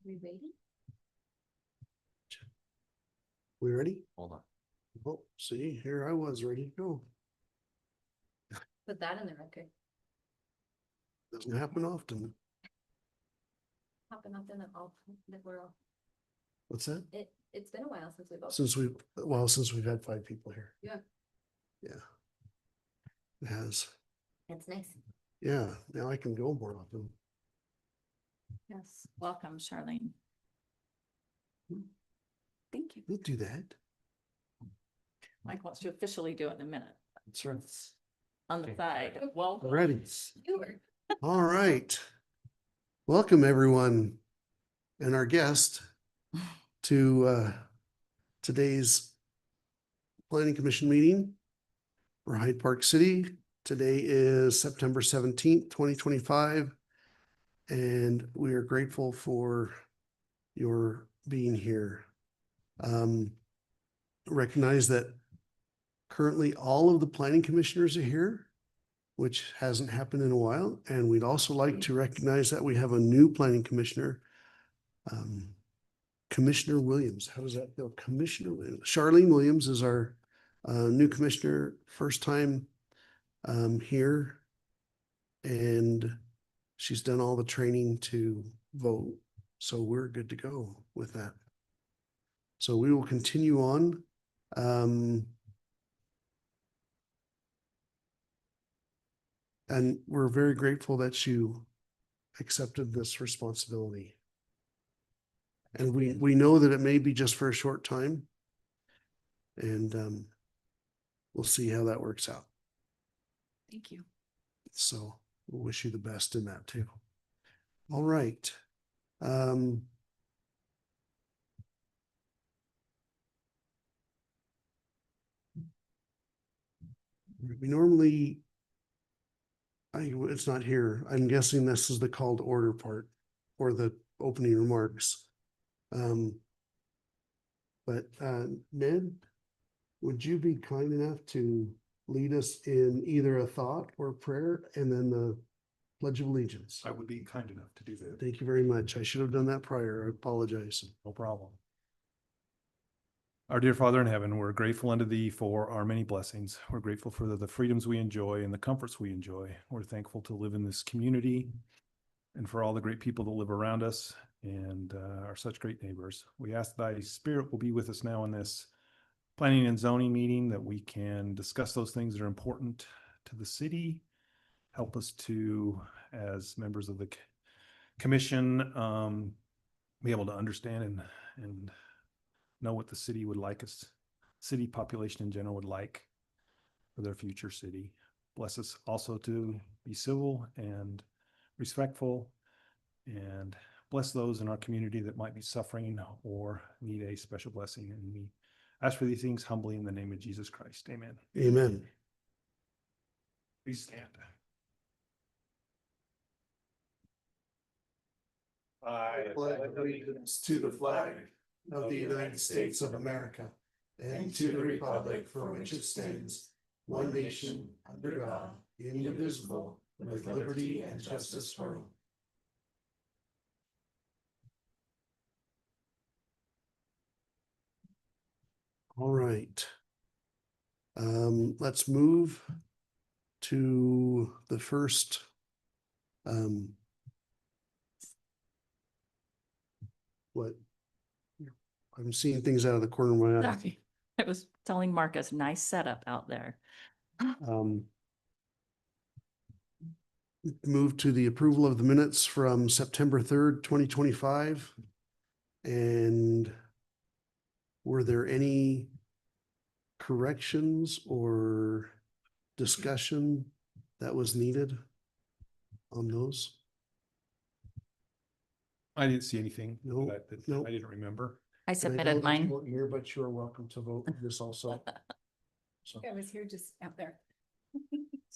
We ready? We ready? Hold on. Oh, see, here I was ready to go. Put that in the record. Doesn't happen often. Popping up in all that we're all, What's that? it's been a while since we've all. Since we've had 5 people here. Yeah. Yeah. It has. It's nice. Yeah, now I can go more often. Yes, welcome, Charlene. Thank you. We'll do that. Mike wants to officially do it in a minute That's right. on the side. Well, Ready. You were. All right. Welcome, everyone, and our guest to today's Planning Commission meeting for Hyde Park City. Today is September 17th, 2025, and we are grateful for your being here. Recognize that currently all of the planning commissioners are here, which hasn't happened in a while. And we'd also like to recognize that we have a new planning commissioner, Commissioner Williams. How does that feel? Commissioner Williams. Charlene Williams is our new commissioner, first time here. And she's done all the training to vote. So we're good to go with that. So we will continue on. And we're very grateful that you accepted this responsibility. And we know that it may be just for a short time. And we'll see how that works out. thank you. So we'll wish you the best in that too. All right. We normally, it's not here. I'm guessing this is the call to order part or the opening remarks. But Ned, would you be kind enough to lead us in either a thought or prayer and then the Pledge of Allegiance? I would be kind enough to do that. Thank you very much. I should have done that prior. I apologize. No problem. Our dear Father in heaven, we're grateful unto thee for our many blessings. We're grateful for the freedoms we enjoy and the comforts we enjoy. We're thankful to live in this community and for all the great people that live around us and are such great neighbors. We ask thy spirit will be with us now in this planning and zoning meeting, that we can discuss those things that are important to the city. Help us to, as members of the commission, be able to understand and know what the city would like us, city population in general would like for their future city. Bless us also to be civil and respectful, and bless those in our community that might be suffering or need a special blessing. And we ask for these things humbly in the name of Jesus Christ. Amen. Amen. Please stand. I pledge allegiance to the flag of the United States of America and to the republic for which it stands, one nation, under God, indivisible, with liberty and justice for all. All right. Let's move to the first what I'm seeing things out of the corner of my eye. Sorry. I was telling Marcus, nice setup out there. Move to the approval of the minutes from September 3rd, 2025. And were there any corrections or discussion that was needed on those? I didn't see anything No, that no. I didn't remember. I And I know submitted that mine. you weren't here, but you're welcome to vote for this also. So, I was here just out there.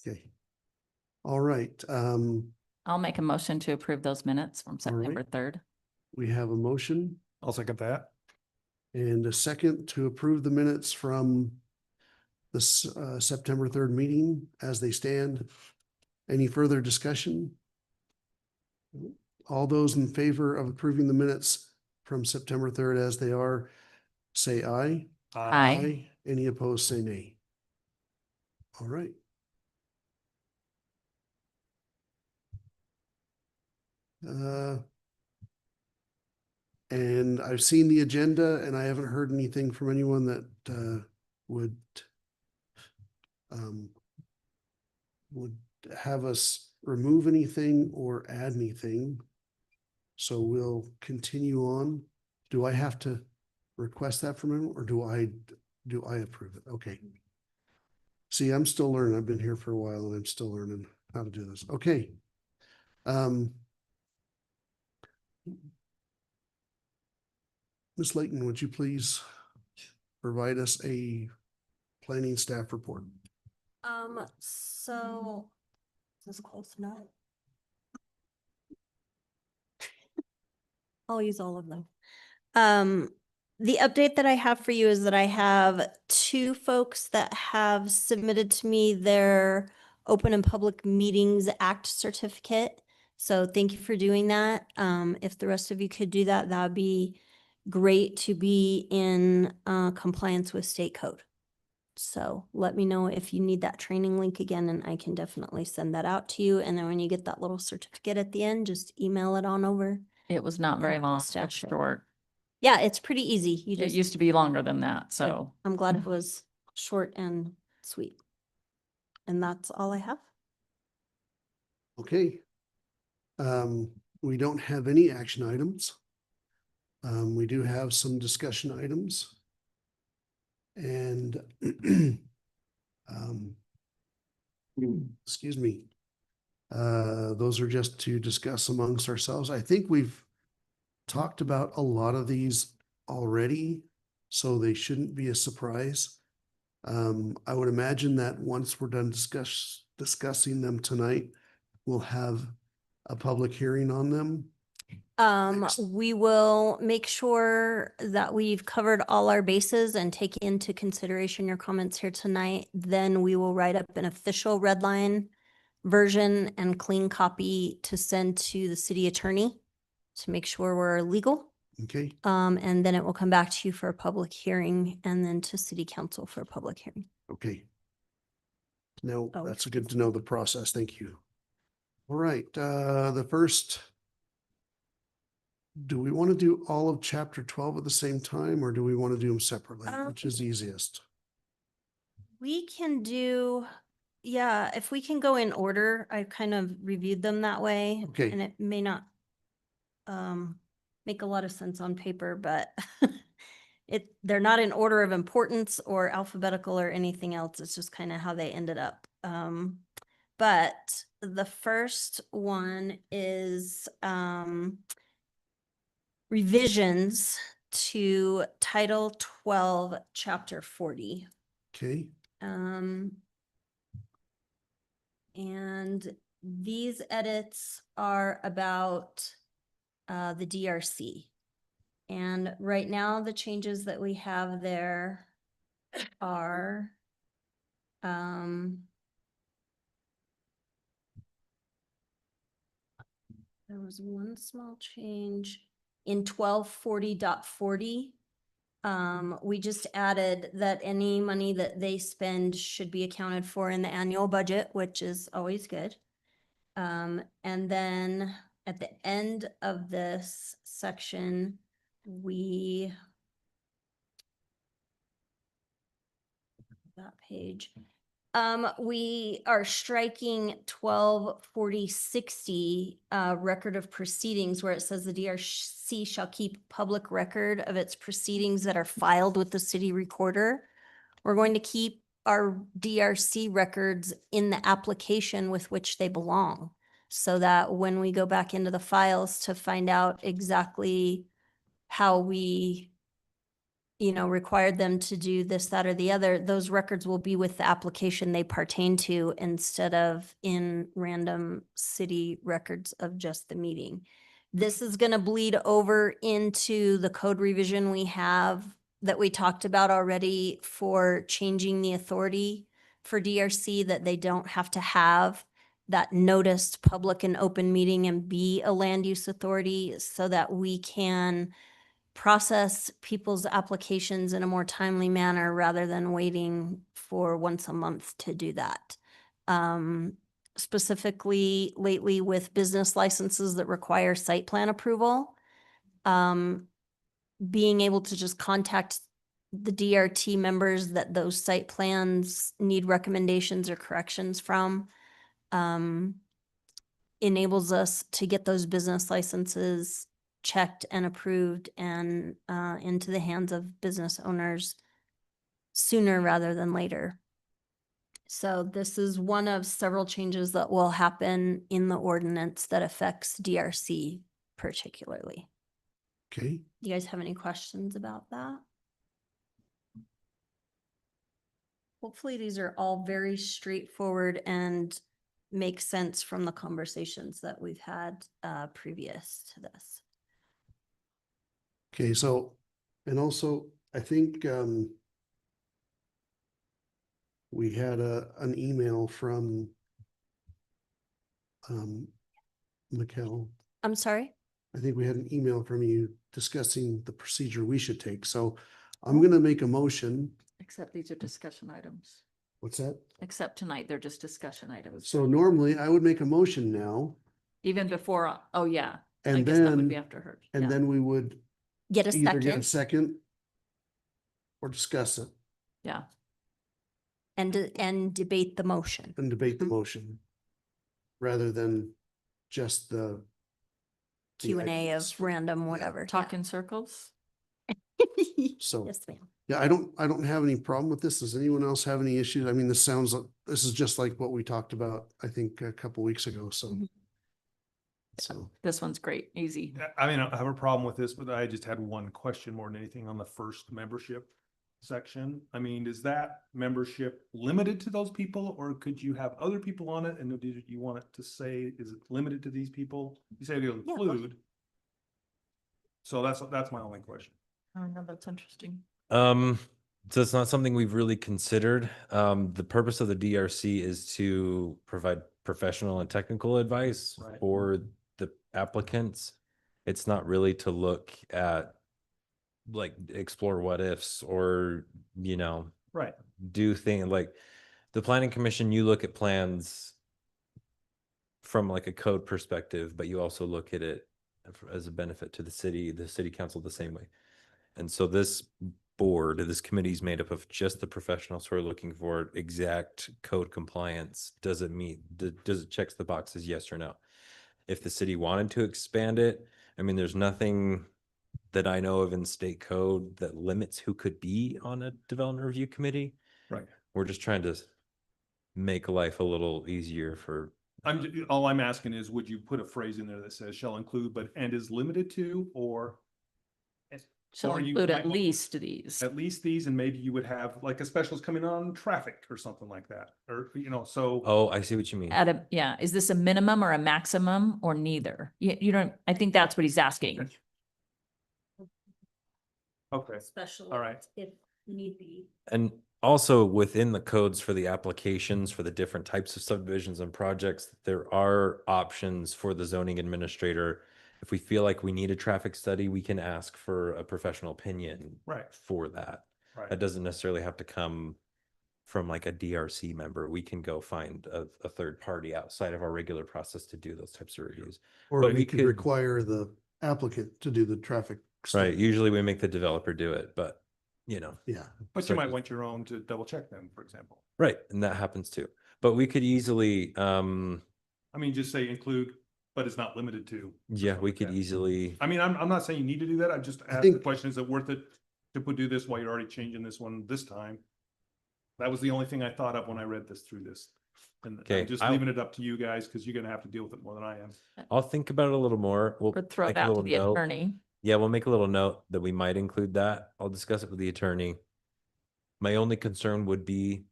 okay. All right. I'll make a motion to approve those minutes from All right. September 3rd. We have a motion I'll second that. and a second to approve the minutes from this September 3rd meeting as they stand. Any further discussion? all those in favor of approving the minutes from September 3rd as they are, say aye. Aye. Any opposed, say nay. All right. And I've seen the agenda and I haven't heard anything from anyone that would um, would have us remove anything or add anything. So we'll continue on. Do I have to request that from him or do I approve it? Okay. See, I'm still learning. I've been here for a while and I'm still learning how to do this. Okay. Ms. Layton, would you please provide us a planning staff report? So is this close enough? I'll use all of them. The update that I have for you is that I have 2 folks that have submitted to me their Open and Public Meetings Act certificate. So thank you for doing that. If the rest of you could do that, that'd be great to be in compliance with state code. So let me know if you need that training link again, and I can definitely send that out to you. And then when you get that little certificate at the end, just email it on over. It was not very Yeah, long, staff it's share. short. Yeah, it's pretty easy. You It just, used to be longer than that, so. I'm glad it was short and sweet. And that's all I have. Okay. We don't have any action items. We do have some discussion items. And excuse me. Those are just to discuss amongst ourselves. I think we've talked about a lot of these already, so they shouldn't be a surprise. I would imagine that once we're done discussing them tonight, we'll have a public hearing on them. Next. We will make sure that we've covered all our bases and take into consideration your comments here tonight. Then we will write up an official red line version and clean copy to send to the city attorney to make sure we're legal. Okay, And then it will come back to you for a public hearing and then to city council for a public hearing. okay. No, Oh. that's good to know the process. Thank you. All right, the first. Do we want to do all of chapter 12 at the same time, or do we want to do them separately, which is easiest? We can do, yeah, if we can go in order, I kind of reviewed them that way. Okay. And it may not make a lot of sense on paper, but they're not in order of importance or alphabetical or anything else. It's just kind of how they ended up. But the first one is revisions to Title 12, Chapter 40. Okay, And these edits are about the DRC. And right now, the changes that we have there are there was one small change in 1240.40. We just added that any money that they spend should be accounted for in the annual budget, which is always good. And then at the end of this section, that page. We are striking 124060 record of proceedings where it says the DRC shall keep public record of its proceedings that are filed with the city recorder. We're going to keep our DRC records in the application with which they belong, so that when we go back into the files to find out exactly how we required them to do this, that, or the other, those records will be with the application they pertain to instead of in random city records of just the meeting. This is going to bleed over into the code revision we have that we talked about already for changing the authority for DRC, that they don't have to have that noticed public and open meeting and be a land use authority so that we can process people's applications in a more timely manner rather than waiting for once a month to do that. Specifically lately with business licenses that require site plan approval, being able to just contact the DRT members that those site plans need recommendations or corrections from, enables us to get those business licenses checked and approved and into the hands of business owners sooner rather than later. So this is one of several changes that will happen in the ordinance that affects DRC particularly. Okay, Do you guys have any questions about that? Hopefully these are all very straightforward and make sense from the conversations that we've had previous to this. okay, so, and also, I think we had an email from Mikkel. I'm sorry? I think we had an email from you discussing the procedure we should take. So I'm gonna make a motion. Except these are discussion items. What's that? Except tonight, they're just discussion items. So normally I would make a motion now, Even before, oh yeah, I and guess that would be then, after her. and Yeah. then we would Get a either get a second second or discuss it Yeah, and debate the motion. and debate the motion rather than just the Q&A ideas. of random whatever. talk in circles. So, Yes, ma'am. yeah, I don't have any problem with this. Does anyone else have any issues? I mean, this sounds like, this is just like what we talked about, I think, a couple weeks ago, so. Mhm. So, This one's great, easy. I mean, I don't have a problem with this, but I just had one question more than anything on the first membership section. I mean, is that membership limited to those people, or could you have other people on it? And did you want it to say, is it limited to these people? You say it'll Yeah. include. So that's my only question. Oh, no, that's interesting. So it's not something we've really considered. The purpose of the DRC is to provide professional and technical advice Right. for the applicants. It's not really to look at, like, explore what ifs or, Right. do things like the planning commission. You look at plans from like a code perspective, but you also look at it as a benefit to the city council the same way. And so this this committee is made up of just the professionals who are looking for exact code compliance. Does it checks the boxes, yes or no? If the city wanted to expand it, I mean, there's nothing that I know of in state code that limits who could be on a development review committee. Right. We're just trying to make life a little easier for, All I'm asking is, would you put a phrase in there that says shall include, and is limited to, or Shall Or you include might at want- least these. at least these, and maybe you would have like a specialist coming on traffic or something like that, or, so. oh, I see what you mean. Yeah, is this a minimum or a maximum or neither? You don't, I think that's what he's asking. Okay, Special. All right. If need be. And also within the codes for the applications for the different types of subdivisions and projects, there are options for the zoning administrator. If we feel like we need a traffic study, we can ask for a professional opinion right, for that. That right. doesn't necessarily have to come from like a DRC member. We can go find a third party outside of our regular process to do those types of reviews. or But we we could could- require the applicant to do the traffic. Right. study. Usually we make the developer do it, but Yeah, But you might want your own to double check them, for example. right. And that happens too. But we could easily, I mean, just say include, but it's not limited to. or yeah, something we like could that. easily, I mean, I'm not saying you need to do that. I just asked the think- question, is it worth it to do this while you're already changing this one this time? That was the only thing I thought of when I read this through this. And Okay, I'm just I'll- leaving it up to you guys, because you're gonna have to deal with it more than I am. I'll think about it a little more. We'll Or throw make it a out to little the note. attorney. Yeah, we'll make a little note that we might include that. I'll discuss it with the attorney. My only concern would be,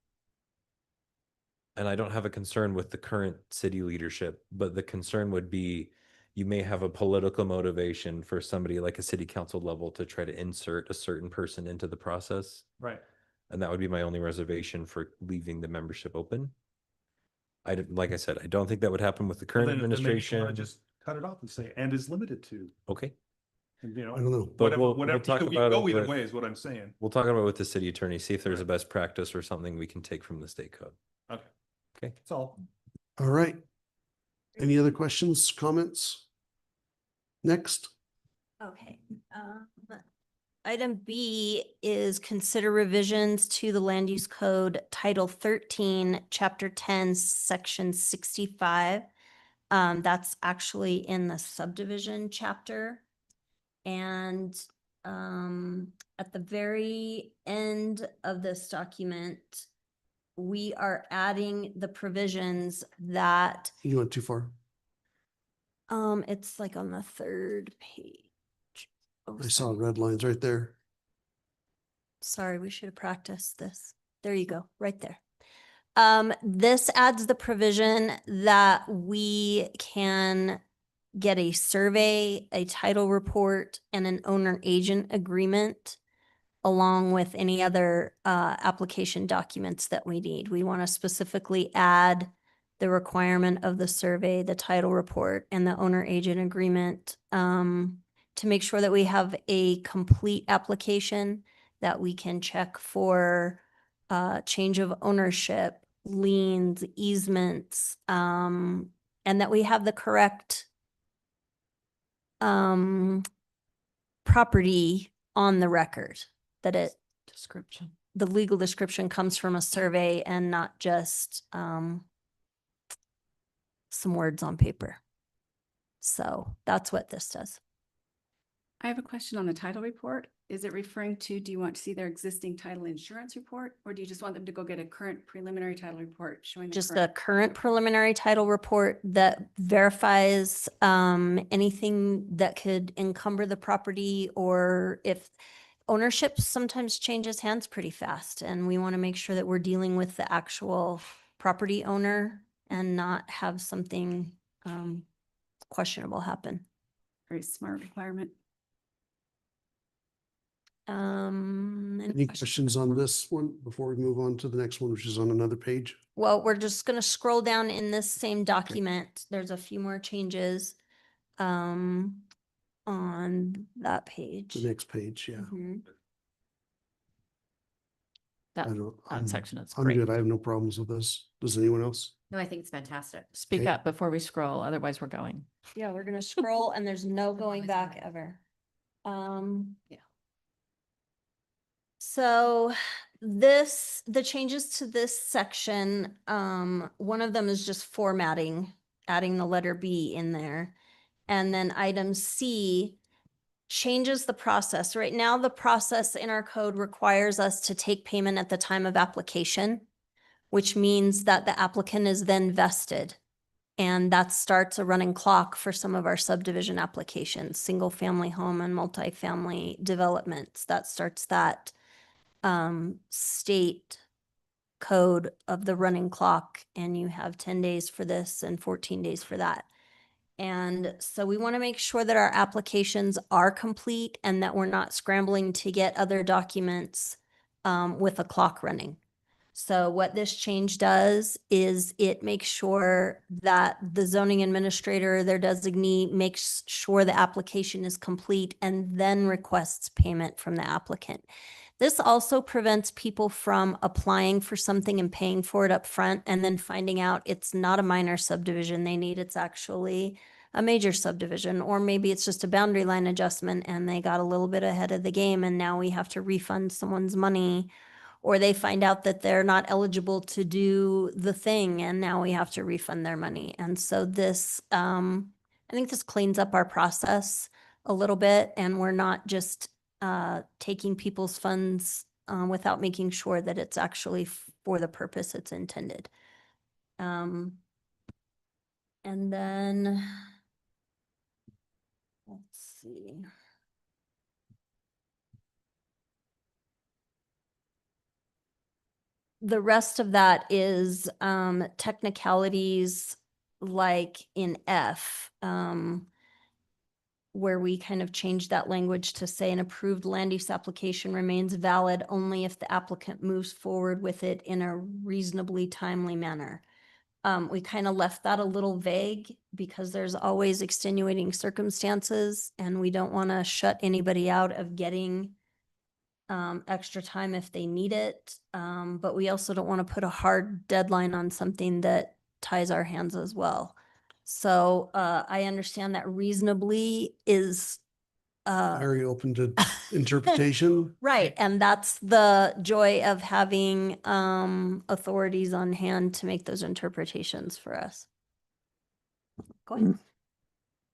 and I don't have a concern with the current city leadership, but the concern would be you may have a political motivation for somebody like a city council level to try to insert a certain person into the process. Right. And that would be my only reservation for leaving the membership open. like I said, I don't think that would happen with the current Then maybe you wanna administration. just cut it off and say, and is limited to, Okay, and, you know. I don't know. But Whatever, we'll whatever, talk we can about go it either with- way is what I'm saying. we'll talk about it with the city attorney, see if there's a best practice or something we can take from the state code. Okay. Okay. That's all. All right. Any other questions, comments? Next, Okay. Item B is consider revisions to the Land Use Code Title 13, Chapter 10, Section 65. That's actually in the subdivision chapter. And at the very end of this document, we are adding the provisions that you went too far. it's like on the third page. Oh, I saw sorry. red lines right there. Sorry, we should have practiced this. There you go, right there. This adds the provision that we can get a survey, a title report, and an owner agent agreement along with any other application documents that we need. We want to specifically add the requirement of the survey, the title report, and the owner agent agreement to make sure that we have a complete application that we can check for change of ownership, liens, easements, and that we have the correct property on the record, that it Description. the legal description comes from a survey and not just some words on paper. So that's what this does. I have a question on the title report. Is it referring to, do you want to see their existing title insurance report? Or do you just want them to go get a current preliminary title report showing? the Just a current- current preliminary title report that verifies anything that could encumber the property, or if ownership sometimes changes hands pretty fast, and we want to make sure that we're dealing with the actual property owner and not have something questionable happen. Very smart requirement. Any questions on this one before we move on to the next one, which is on another page? Well, we're just gonna scroll down in this same document. There's a few more changes on that page. The next page, yeah. Mhm. I That, don't, that section is I'm great. good. I have no problems with this. Does anyone else? No, I think it's fantastic. Speak Okay. up before we scroll, otherwise we're going. Yeah, we're gonna scroll and there's no going back ever. Yeah. So the changes to this section, one of them is just formatting, adding the letter B in there. And then item C changes the process. Right now, the process in our code requires us to take payment at the time of application, which means that the applicant is then vested. And that starts a running clock for some of our subdivision applications, single-family home and multifamily developments. That starts that state code of the running clock, and you have 10 days for this and 14 days for that. And so we want to make sure that our applications are complete and that we're not scrambling to get other documents with a clock running. So what this change does is it makes sure that the zoning administrator, their designee, makes sure the application is complete and then requests payment from the applicant. This also prevents people from applying for something and paying for it up front and then finding out it's not a minor subdivision they need, it's actually a major subdivision, or maybe it's just a boundary line adjustment and they got a little bit ahead of the game and now we have to refund someone's money, or they find out that they're not eligible to do the thing and now we have to refund their money. And so this, I think this cleans up our process a little bit, and we're not just taking people's funds without making sure that it's actually for the purpose it's intended. And then, let's see. The rest of that is technicalities like in F, where we kind of changed that language to say an approved land use application remains valid only if the applicant moves forward with it in a reasonably timely manner. We kind of left that a little vague because there's always extenuating circumstances and we don't want to shut anybody out of getting extra time if they need it. But we also don't want to put a hard deadline on something that ties our hands as well. So I understand that reasonably is Very open to interpretation. right, and that's the joy of having authorities on hand to make those interpretations for us. Go ahead.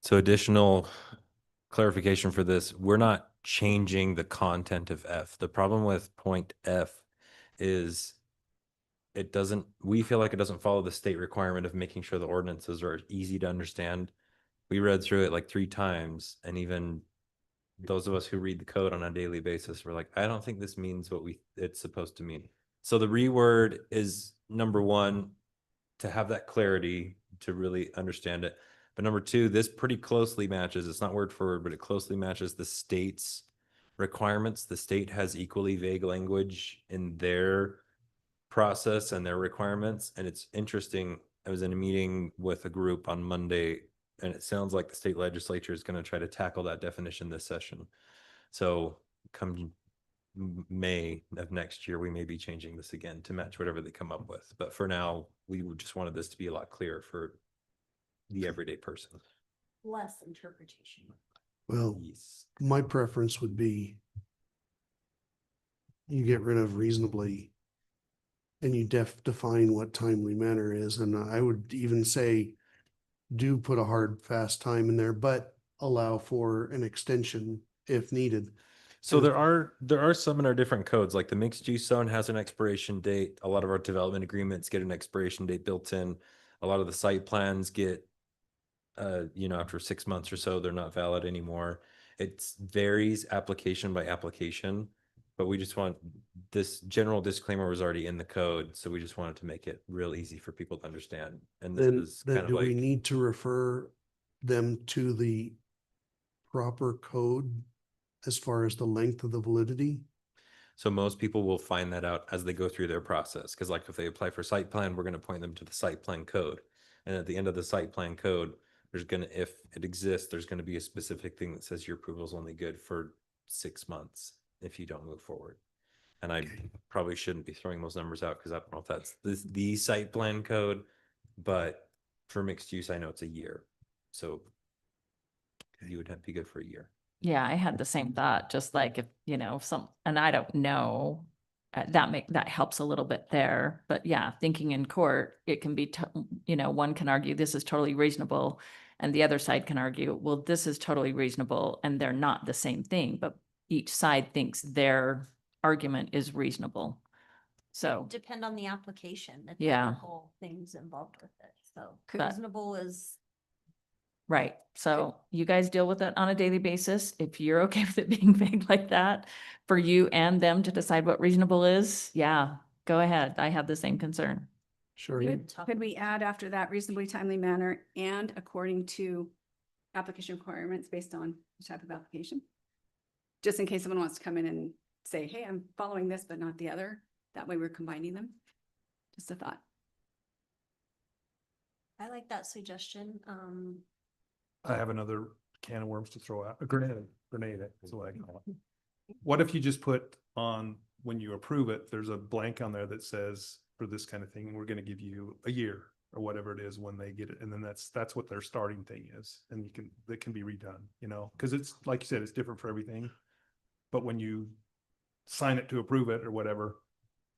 So additional clarification for this, we're not changing the content of F. The problem with point F is it doesn't, we feel like it doesn't follow the state requirement of making sure the ordinances are easy to understand. We read through it like 3 times, and even those of us who read the code on a daily basis were like, I don't think this means what it's supposed to mean. So the reword is number 1, to have that clarity to really understand it. But number 2, this pretty closely matches, it's not word for word, but it closely matches the state's requirements. The state has equally vague language in their process and their requirements. And it's interesting, I was in a meeting with a group on Monday, and it sounds like the state legislature is going to try to tackle that definition this session. So come May of next year, we may be changing this again to match whatever they come up with. But for now, we just wanted this to be a lot clearer for the everyday person. Less interpretation. Well, Yes. my preference would be you get rid of reasonably and you define what timely manner is. And I would even say do put a hard, fast time in there, but allow for an extension if needed. So And- there are some in our different codes, like the mixed use zone has an expiration date. A lot of our development agreements get an expiration date built in. A lot of the site plans get, after 6 months or so, they're not valid anymore. It varies application by application, but we just want, this general disclaimer was already in the code, so we just wanted to make it real easy for people to understand. And this Then, is kind of do we like, need to refer them to the proper code as far as the length of the validity? so most people will find that out as they go through their process. Because like if they apply for site plan, we're going to point them to the site plan code. And at the end of the site plan code, there's going to, if it exists, there's going to be a specific thing that says your approval is only good for 6 months if you don't move forward. And I probably shouldn't be throwing those numbers out because I don't know if that's the site plan code, but for mixed use, I know it's a year. So you would have to be good for a year. Yeah, I had the same thought, just like if, and I don't know, that helps a little bit there. But yeah, thinking in court, it can be, one can argue this is totally reasonable. And the other side can argue, well, this is totally reasonable. And they're not the same thing, but each side thinks their argument is reasonable. So, Depend on the application. The Yeah. technical things involved with it. So But- reasonable is right. So you guys deal with it on a daily basis. If you're okay with it being vague like that, for you and them to decide what reasonable is, yeah, go ahead. I have the same concern. Sure. Could we add after that reasonably timely manner and according to application requirements based on the type of application? Just in case someone wants to come in and say, hey, I'm following this, but not the other. That way we're combining them. Just a thought. I like that suggestion. I have another can of worms to throw out, a grenade, that's what I call it. What if you just put on, when you approve it, there's a blank on there that says, for this kind of thing, we're gonna give you a year or whatever it is when they get it, and then that's what their starting thing is, and that can be redone, because it's, like you said, it's different for everything. But when you sign it to approve it or whatever,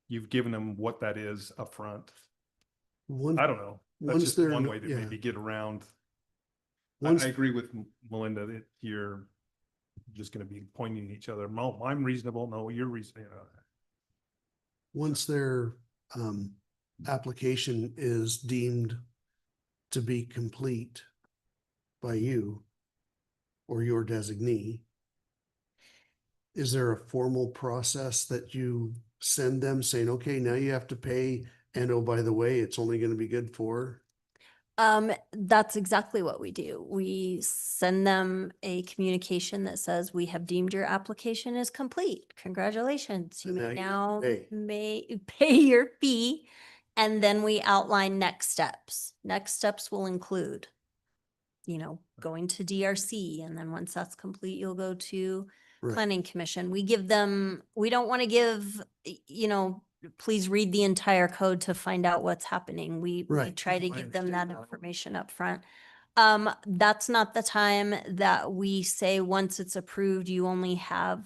you've given them what that is upfront. One, I don't know. That's Once just they're one in- way to yeah. maybe get around. once, I agree with Melinda that you're just going to be pointing at each other. No, I'm reasonable. No, you're reasonable. once their application is deemed to be complete by you or your designee, is there a formal process that you send them saying, okay, now you have to pay, and oh, by the way, it's only going to be good for? That's exactly what we do. We send them a communication that says, we have deemed your application is complete. Congratulations. You And may now now pay. may pay your fee And then we outline next steps. Next steps will include, going to DRC. And then once that's complete, you'll go to Right. planning commission. We give them, we don't want to give, please read the entire code to find out what's happening. We Right. try to No, I give them that understand that. information up front. That's not the time that we say, once it's approved, you only have,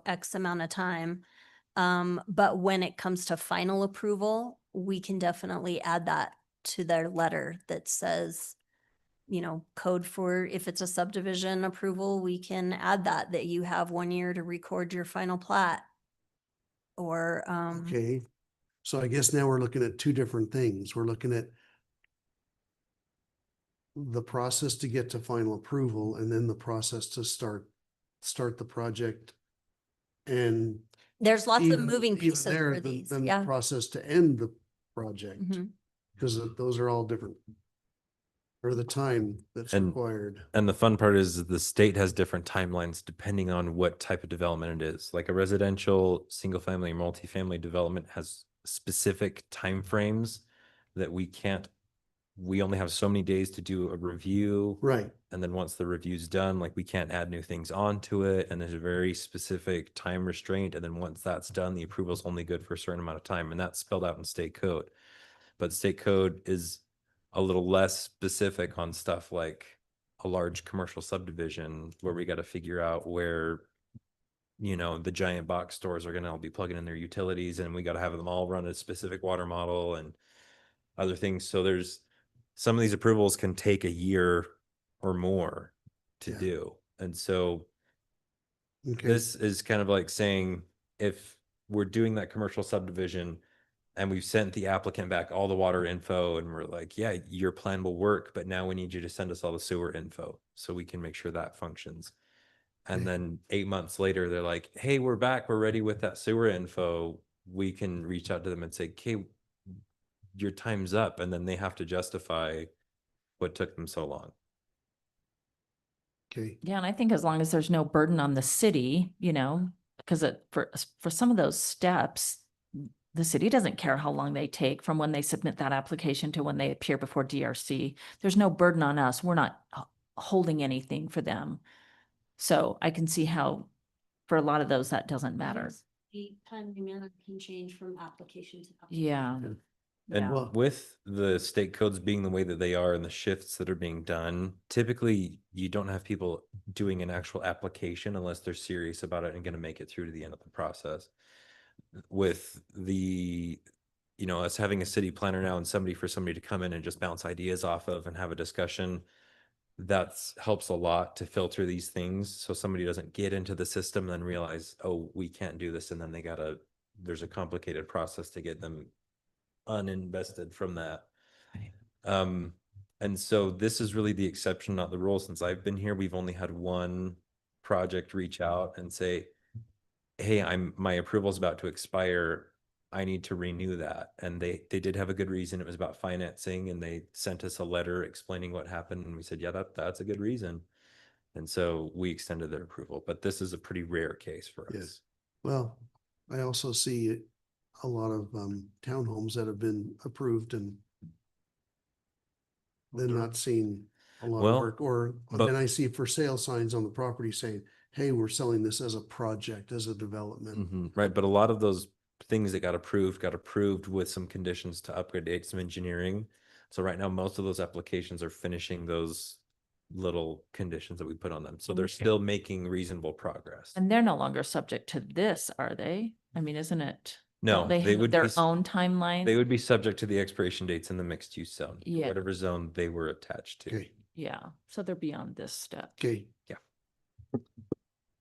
X amount of time. But when it comes to final approval, we can definitely add that to their letter that says, code for, if it's a subdivision approval, we can add that you have 1 year to record your final plat. Or, Okay, so I guess now we're looking at two different things. We're looking at the process to get to final approval and then the process to start the project. And there's lots of even- moving even pieces there, for then- these, then the yeah. process to end the project, Mhm. because those are all different. Or the time that's And- required. And the fun part is the state has different timelines depending on what type of development it is. Like a residential, single family, or multifamily development has specific timeframes that we only have so many days to do a review. Right, And then once the review's done, like we can't add new things onto it. And there's a very specific time restraint. And then once that's done, the approval's only good for a certain amount of time. And that's spelled out in state code. But state code is a little less specific on stuff like a large commercial subdivision where we got to figure out where, the giant box stores are going to all be plugging in their utilities, and we got to have them all run a specific water model and other things. So there's some of these approvals can take a year or more to Yeah. do. And so okay, this is kind of like saying, if we're doing that commercial subdivision and we've sent the applicant back all the water info and we're like, yeah, your plan will work, but now we need you to send us all the sewer info so we can make sure that functions. And Okay. then 8 months later, they're like, hey, we're back. We're ready with that sewer info. We can reach out to them and say, okay, your time's up. And then they have to justify what took them so long. okay, Yeah, and I think as long as there's no burden on the city, because for some of those steps, the city doesn't care how long they take from when they submit that application to when they appear before DRC. There's no burden on us. We're not holding anything for them. So I can see how for a lot of those, that doesn't matter. The timely manner can change from application to. Yeah. Yeah. And Yeah. Well- with the state codes being the way that they are and the shifts that are being done, typically you don't have people doing an actual application unless they're serious about it and going to make it through to the end of the process. With the, us having a city planner now and somebody to come in and just bounce ideas off of and have a discussion, that's helps a lot to filter these things. So somebody doesn't get into the system and then realize, oh, we can't do this. And then there's a complicated process to get them uninvested from that. And so this is really the exception, not the rule. Since I've been here, we've only had one project reach out and say, hey, my approval's about to expire. I need to renew that. And they did have a good reason. It was about financing, and they sent us a letter explaining what happened. And we said, yeah, that's a good reason. And so we extended their approval, but this is a pretty rare case for Yes. us. well, I also see a lot of townhomes that have been approved and then not seen a lot of Well, work, or but- then I see for sale signs on the property saying, hey, we're selling this as a project, as a development. Mhm, right, but a lot of those things that got approved with some conditions to upgrade some engineering. So right now, most of those applications are finishing those little conditions that we put on them. So they're still making reasonable progress. And they're no longer subject to this, are they? I mean, isn't it? No, don't they they have would their be s- own timeline. They would be subject to the expiration dates in the mixed use zone, Yeah. whatever zone they were attached to. Okay, Yeah, so they're beyond this step. okay. Yeah.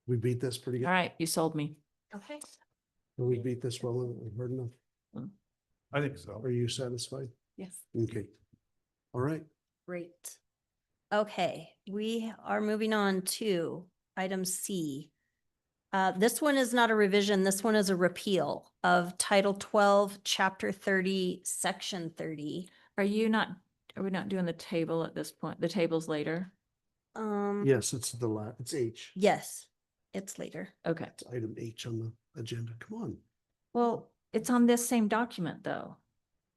We beat this pretty good. All right, you sold me. Okay. We beat this well, hard enough. I think so. Are you satisfied? Yes. Okay. All right, Great. Okay, we are moving on to item C. This one is not a revision. This one is a repeal of Title 12, Chapter 30, Section 30. Are we not doing the table at this point? The table's later? yes, it's it's H. Yes, it's later. Okay. It's item H on the agenda. Come on. Well, it's on this same document though.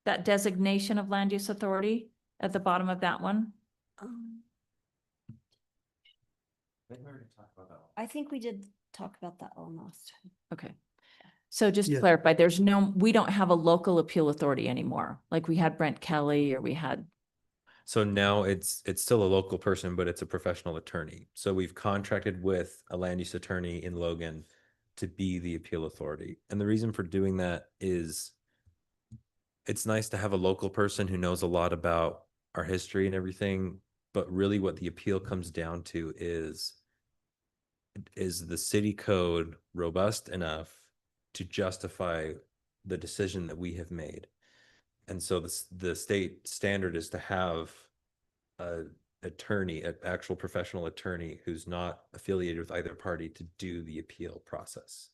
that designation of land use authority at the bottom of that one? I think we did talk about that one last time. Okay. So just to Yeah. clarify, we don't have a local appeal authority anymore. Like we had Brent Kelly or we had, So now it's still a local person, but it's a professional attorney. So we've contracted with a land use attorney in Logan to be the appeal authority. And the reason for doing that is it's nice to have a local person who knows a lot about our history and everything, but really what the appeal comes down to is the city code robust enough to justify the decision that we have made? And so the state standard is to have a attorney, an actual professional attorney who's not affiliated with either party to do the appeal process.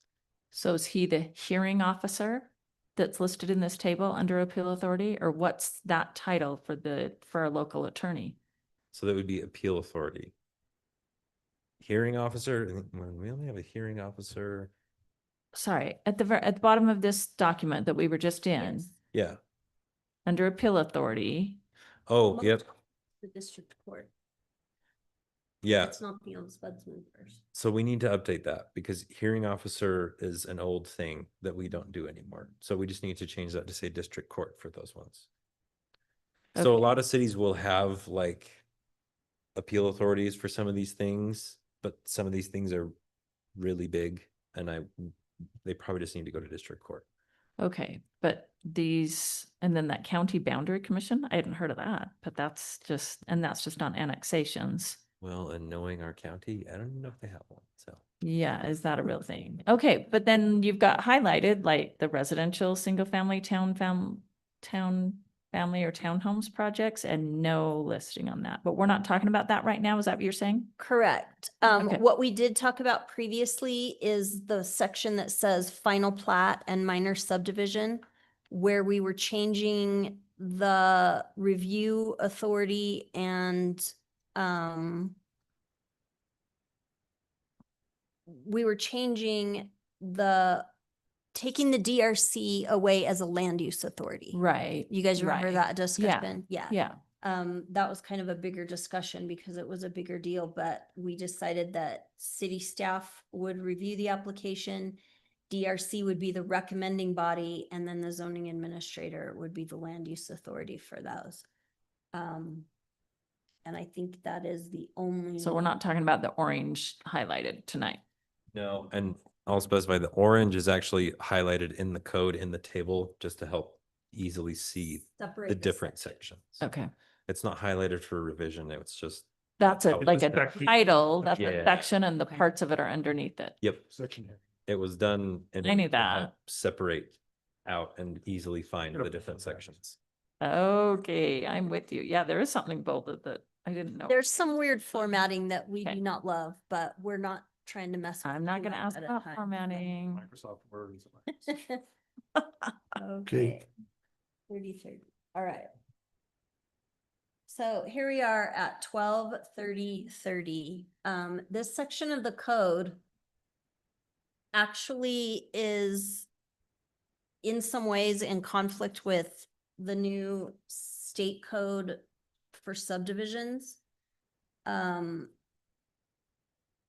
so is he the hearing officer that's listed in this table under appeal authority? Or what's that title for a local attorney? So that would be appeal authority. Hearing officer, I think when we only have a hearing officer. Sorry, at the bottom of this document that we were just in, Yes. Yeah. under appeal authority, Oh, yep. The district court. Yeah. It's not the ombudsman first. So we need to update that because hearing officer is an old thing that we don't do anymore. So we just need to change that to say district court for those ones. So a Okay. lot of cities will have like appeal authorities for some of these things, but some of these things are really big and they probably just need to go to district court. okay, but and then that county boundary commission, I hadn't heard of that, but that's just on annexations. Well, and knowing our county, I don't even know if they have one, so. Yeah, is that a real thing? Okay, but then you've got highlighted like the residential, single family, town family or townhomes projects and no listing on that. But we're not talking about that right now. Is that what you're saying? Correct. Okay. What we did talk about previously is the section that says final plat and minor subdivision, where we were changing the review authority and, we were changing taking the DRC away as a land use authority. Right. You guys remember right. that discussion? Yeah. Yeah. That was kind of a bigger discussion because it was a bigger deal, but we decided that city staff would review the application. DRC would be the recommending body, and then the zoning administrator would be the land use authority for those. And I think that is the only. So we're not talking about the orange highlighted tonight. No, and I'll specify the orange is actually highlighted in the code in the table just to help easily see Separate the the different section. sections. Okay. It's not highlighted for revision. It's just, That's how like it's a section. title, that's a Yeah. section and the Okay. parts of it are underneath it. yep, Section here. it was done. And I knew to help that. separate out and easily find Get the a different full sections. Okay, I'm with you. Yeah, there is something bolded that I didn't know. There's some weird formatting that we Okay. do not love, but we're not trying to mess. with I'm not too gonna much ask at a about time. formatting. Microsoft Word. Okay. 30. All right. So here we are at 12:30:30. This section of the code actually is in some ways in conflict with the new state code for subdivisions.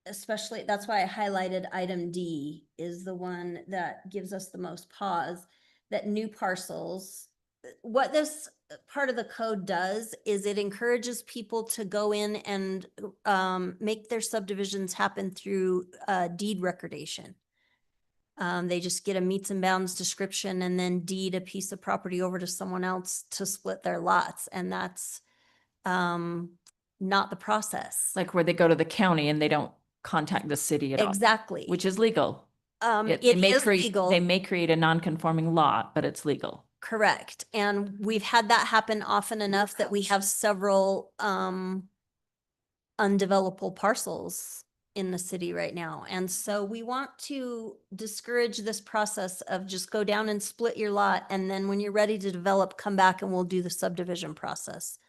Especially, that's why I highlighted item D is the one that gives us the most pause, that new parcels. What this part of the code does is it encourages people to go in and make their subdivisions happen through deed recordation. They just get a meets and bounds description and then deed a piece of property over to someone else to split their lots. And that's not the process. Like where they go to the county and they don't contact the city at all. Exactly. Which is legal. It They may is create- legal. They may create a non-conforming lot, but it's legal. Correct. And we've had that happen often enough that we have several undevelopable parcels in the city right now. And so we want to discourage this process of just go down and split your lot. And then when you're ready to develop, come back and we'll do the subdivision process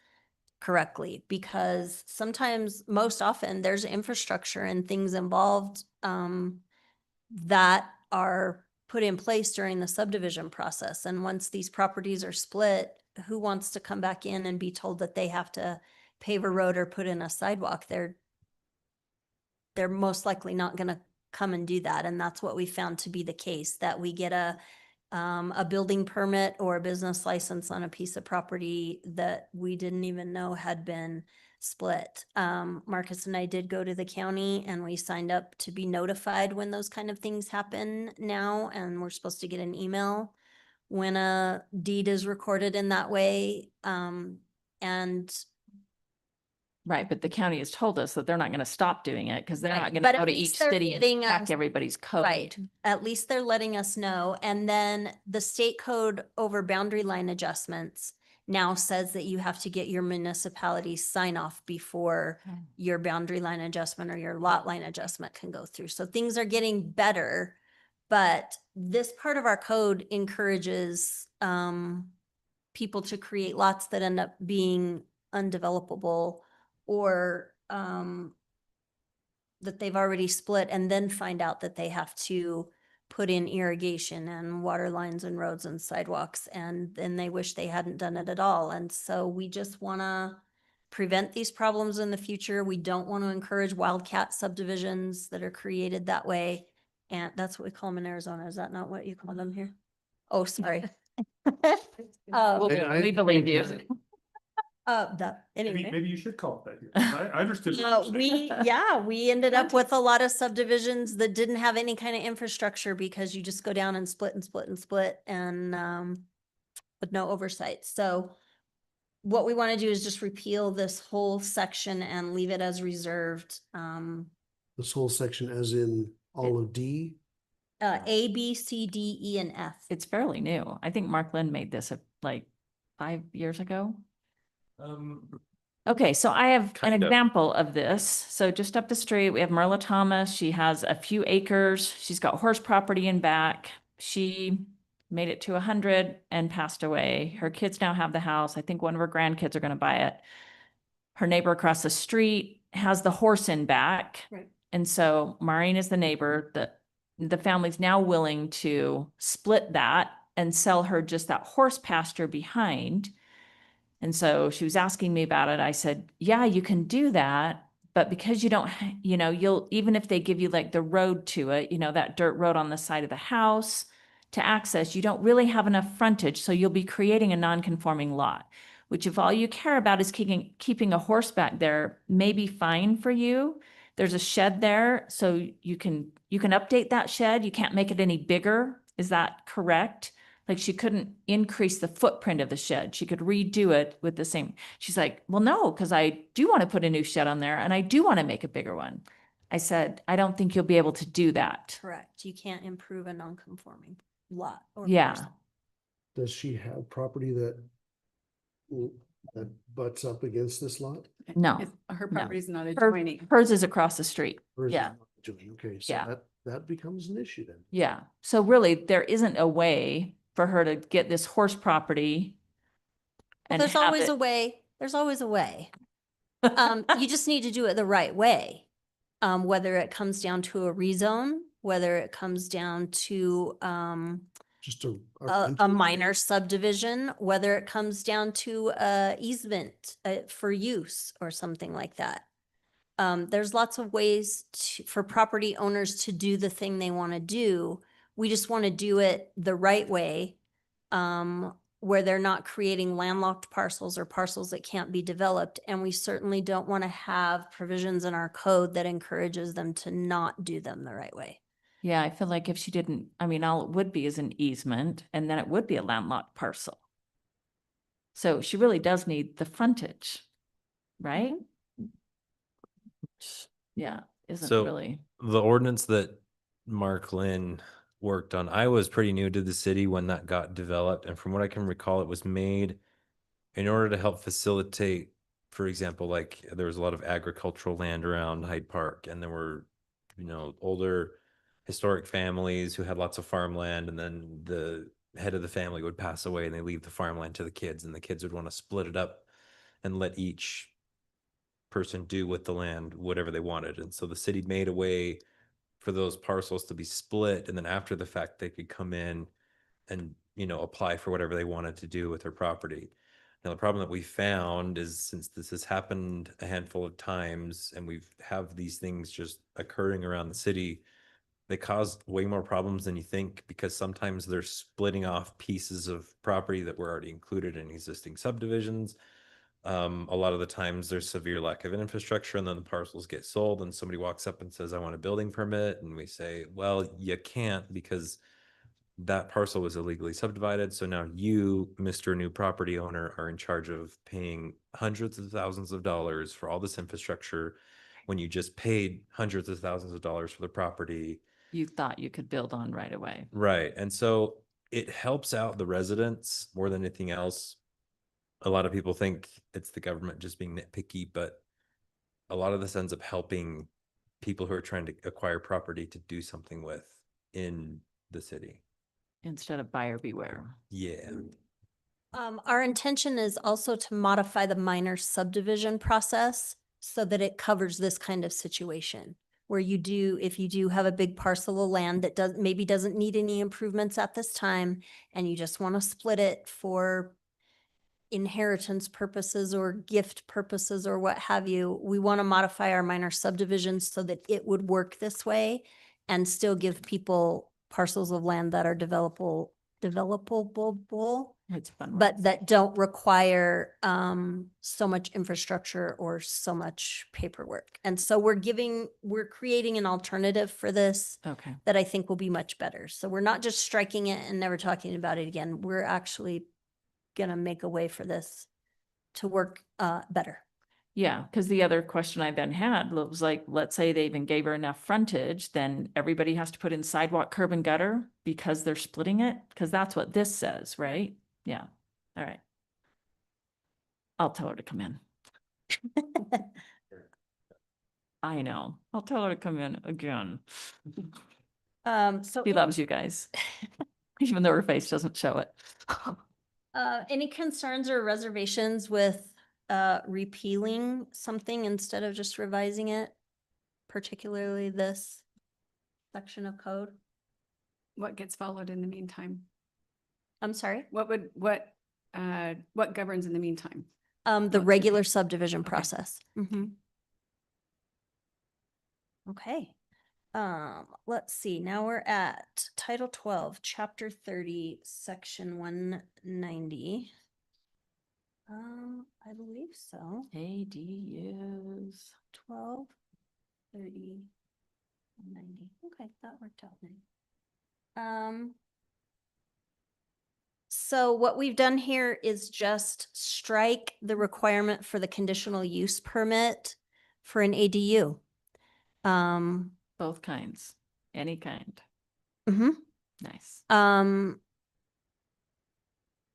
correctly. Because sometimes, most often, there's infrastructure and things involved that are put in place during the subdivision process. And once these properties are split, who wants to come back in and be told that they have to pave a road or put in a sidewalk? They're most likely not gonna come and do that. And that's what we found to be the case, that we get a building permit or a business license on a piece of property that we didn't even know had been split. Marcus and I did go to the county and we signed up to be notified when those kind of things happen now. And we're supposed to get an email when a deed is recorded in that way. And Right, but the county has told us that they're not gonna stop doing it because they're Right, not gonna but at go to least each they're city and getting check us- everybody's code. right, at least they're letting us know. And then the state code over boundary line adjustments now says that you have to get your municipality's sign off before Okay. your boundary line adjustment or your lot line adjustment can go through. So things are getting better. But this part of our code encourages people to create lots that end up being undevelopable or that they've already split and then find out that they have to put in irrigation and water lines and roads and sidewalks, and then they wish they hadn't done it at all. And so we just want to prevent these problems in the future. We don't want to encourage wildcat subdivisions that are created that way. And that's what we call them in Arizona. Is that not what you call them here? Oh, sorry. We believe you. Anyway. Maybe you should call it that here. I understood. what you were saying. We ended up with a lot of subdivisions that didn't have any kind of infrastructure because you just go down and split and split and split and with no oversight. So what we want to do is just repeal this whole section and leave it as reserved. This whole section as in all of D. A, B, C, D, E, and F. It's fairly new. I think Mark Lynn made this like 5 years ago. Okay, so I have an Kind of. example of this. So just up the street, we have Marla Thomas. She has a few acres. She's got horse property in back. She made it to 100 and passed away. Her kids now have the house. I think one of her grandkids are going to buy it. Her neighbor across the street has the horse in back. Right. And so Maureen is the neighbor. The family's now willing to split that and sell her just that horse pasture behind. And so she was asking me about it. I said, yeah, you can do that. But because you don't, even if they give you like the road to it, that dirt road on the side of the house to access, you don't really have enough frontage. So you'll be creating a non-conforming lot, which if all you care about is keeping a horse back there, may be fine for you. There's a shed there, so you can update that shed. You can't make it any bigger. Is that correct? Like she couldn't increase the footprint of the shed. She could redo it with the same. She's like, well, no, because I do want to put a new shed on there and I do want to make a bigger one. I said, I don't think you'll be able to do that. Correct. You can't improve a non-conforming lot. Or Yeah. parcel. Does she have property that butts up against this lot? No, Her no. property's not Her- adjoining. Hers is across the street. Or is it Yeah. not adjoining? Okay, so Yeah. that becomes an issue then. Yeah. So really, there isn't a way for her to get this horse property. Well, and there's have always it- a way. There's always a way. You just need to do it the right way. Whether it comes down to a rezone, whether it comes down to Just a a rental? minor subdivision, whether it comes down to a easement for use or something like that. There's lots of ways for property owners to do the thing they want to do. We just want to do it the right way, where they're not creating landlocked parcels or parcels that can't be developed. And we certainly don't want to have provisions in our code that encourages them to not do them the right way. Yeah, I feel like if she didn't, all it would be is an easement and then it would be a landlocked parcel. So she really does need the frontage, right? Yeah, isn't So- really. The ordinance that Mark Lynn worked on, I was pretty new to the city when that got developed. And from what I can recall, it was made in order to help facilitate, for example, like there was a lot of agricultural land around Hyde Park and there were, older historic families who had lots of farmland, and then the head of the family would pass away and they leave the farmland to the kids, and the kids would want to split it up and let each person do with the land whatever they wanted. And so the city made a way for those parcels to be split, and then after the fact, they could come in and, apply for whatever they wanted to do with their property. Now, the problem that we found is, since this has happened a handful of times and we've have these things just occurring around the city, they cause way more problems than you think, because sometimes they're splitting off pieces of property that were already included in existing subdivisions. A lot of the times there's severe lack of infrastructure, and then the parcels get sold and somebody walks up and says, I want a building permit. And we say, well, you can't, because that parcel was illegally subdivided. So now you, Mr. New Property Owner, are in charge of paying hundreds of thousands of dollars for all this infrastructure when you just paid hundreds of thousands of dollars for the property. You thought you could build on right away. Right. And so it helps out the residents more than anything else. A lot of people think it's the government just being nitpicky, but a lot of this ends up helping people who are trying to acquire property to do something with in the city. Instead of buyer beware. Yeah. Our intention is also to modify the minor subdivision process so that it covers this kind of situation. Where if you do have a big parcel of land that maybe doesn't need any improvements at this time, and you just want to split it for inheritance purposes or gift purposes or what have you, we want to modify our minor subdivisions so that it would work this way and still give people parcels of land that are developable, It's fun. but that don't require so much infrastructure or so much paperwork. And so we're creating an alternative for this Okay. that I think will be much better. So we're not just striking it and never talking about it again. We're actually gonna make a way for this to work better. Yeah, because the other question I then had was like, let's say they even gave her enough frontage, then everybody has to put in sidewalk, curb and gutter because they're splitting it? Because that's what this says, right? Yeah, all right. I'll tell her to come in. I know, I'll tell her to come in again. So She loves you guys, even though her face doesn't show it. any concerns or reservations with repealing something instead of just revising it? Particularly this section of code? What gets followed in the meantime? I'm sorry? What governs in the meantime? The What should regular be- subdivision Okay. process. Okay. Let's see, now we're at Title 12, Chapter 30, Section 190. I believe so. ADUs. 12, 30, 190. Okay, that worked out nice. So what we've done here is just strike the requirement for the conditional use permit for an ADU. Both kinds, any kind. Mhm. Nice.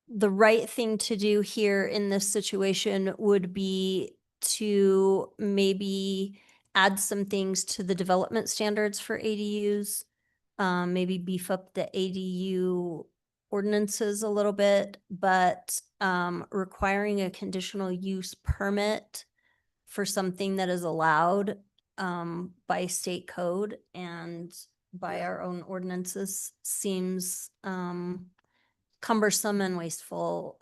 The right thing to do here in this situation would be to maybe add some things to the development standards for ADUs. Maybe beef up the ADU ordinances a little bit, but requiring a conditional use permit for something that is allowed by state code and by our own ordinances seems cumbersome and wasteful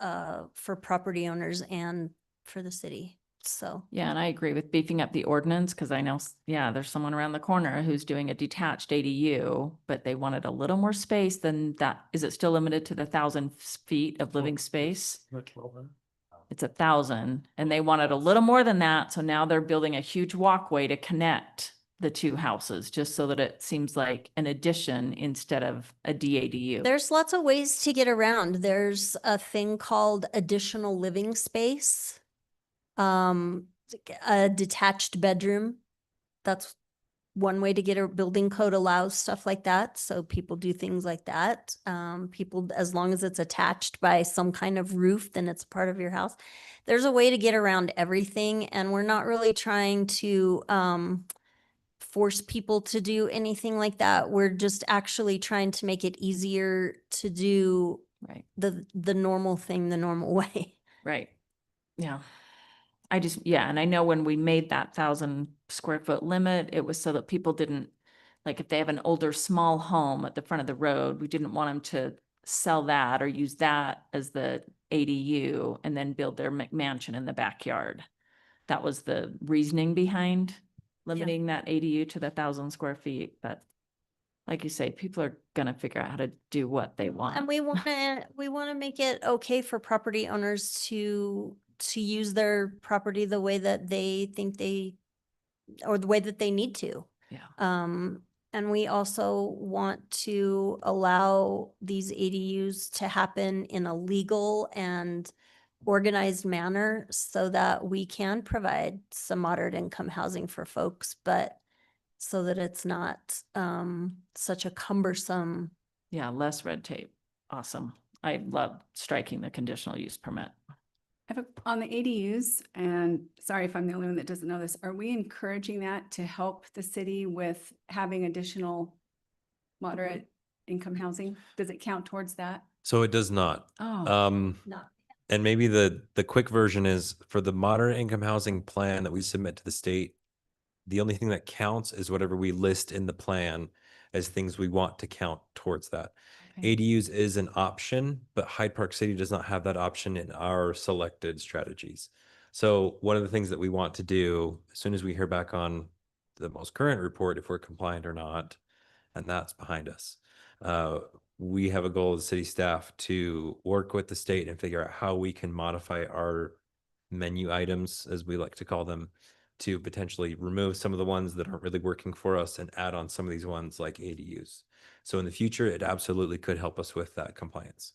for property owners and for the city. So, Yeah, and I agree with beefing up the ordinance because I know, yeah, there's someone around the corner who's doing a detached ADU, but they wanted a little more space than that. Is it still limited to the 1,000 feet of living space? It's 1,000 and they wanted a little more than that. So now they're building a huge walkway to connect the two houses, just so that it seems like an addition instead of a DADU. there's lots of ways to get around. There's a thing called additional living space. A detached bedroom. That's one way to get a building code allows stuff like that. So people do things like that. People, as long as it's attached by some kind of roof, then it's part of your house. There's a way to get around everything, and we're not really trying to force people to do anything like that. We're just actually trying to make it easier to do Right, the normal thing the normal way. right. Yeah. I just, yeah, and I know when we made that 1,000 square foot limit, it was so that people didn't Like if they have an older, small home at the front of the road, we didn't want them to sell that or use that as the ADU and then build their McMansion in the backyard. That was the reasoning behind limiting that ADU to the 1,000 square feet, but like you say, people are gonna figure out how to do what they want. And we want to make it okay for property owners to use their property the way that they think or the way that they need to. Yeah. And we also want to allow these ADUs to happen in a legal and organized manner so that we can provide some moderate income housing for folks, but so that it's not such a cumbersome. Yeah, less red tape. Awesome. I love striking the conditional use permit. On the ADUs, and sorry if I'm the only one that doesn't know this, are we encouraging that to help the city with having additional moderate income housing? Does it count towards that? So it does not. Oh, Not. And maybe the quick version is for the moderate income housing plan that we submit to the state, the only thing that counts is whatever we list in the plan as things we want to count towards that. Okay. ADUs is an option, but Hyde Park City does not have that option in our selected strategies. So one of the things that we want to do, as soon as we hear back on the most current report, if we're compliant or not, and that's behind us, we have a goal as city staff to work with the state and figure out how we can modify our menu items, as we like to call them, to potentially remove some of the ones that aren't really working for us and add on some of these ones like ADUs. So in the future, it absolutely could help us with that compliance.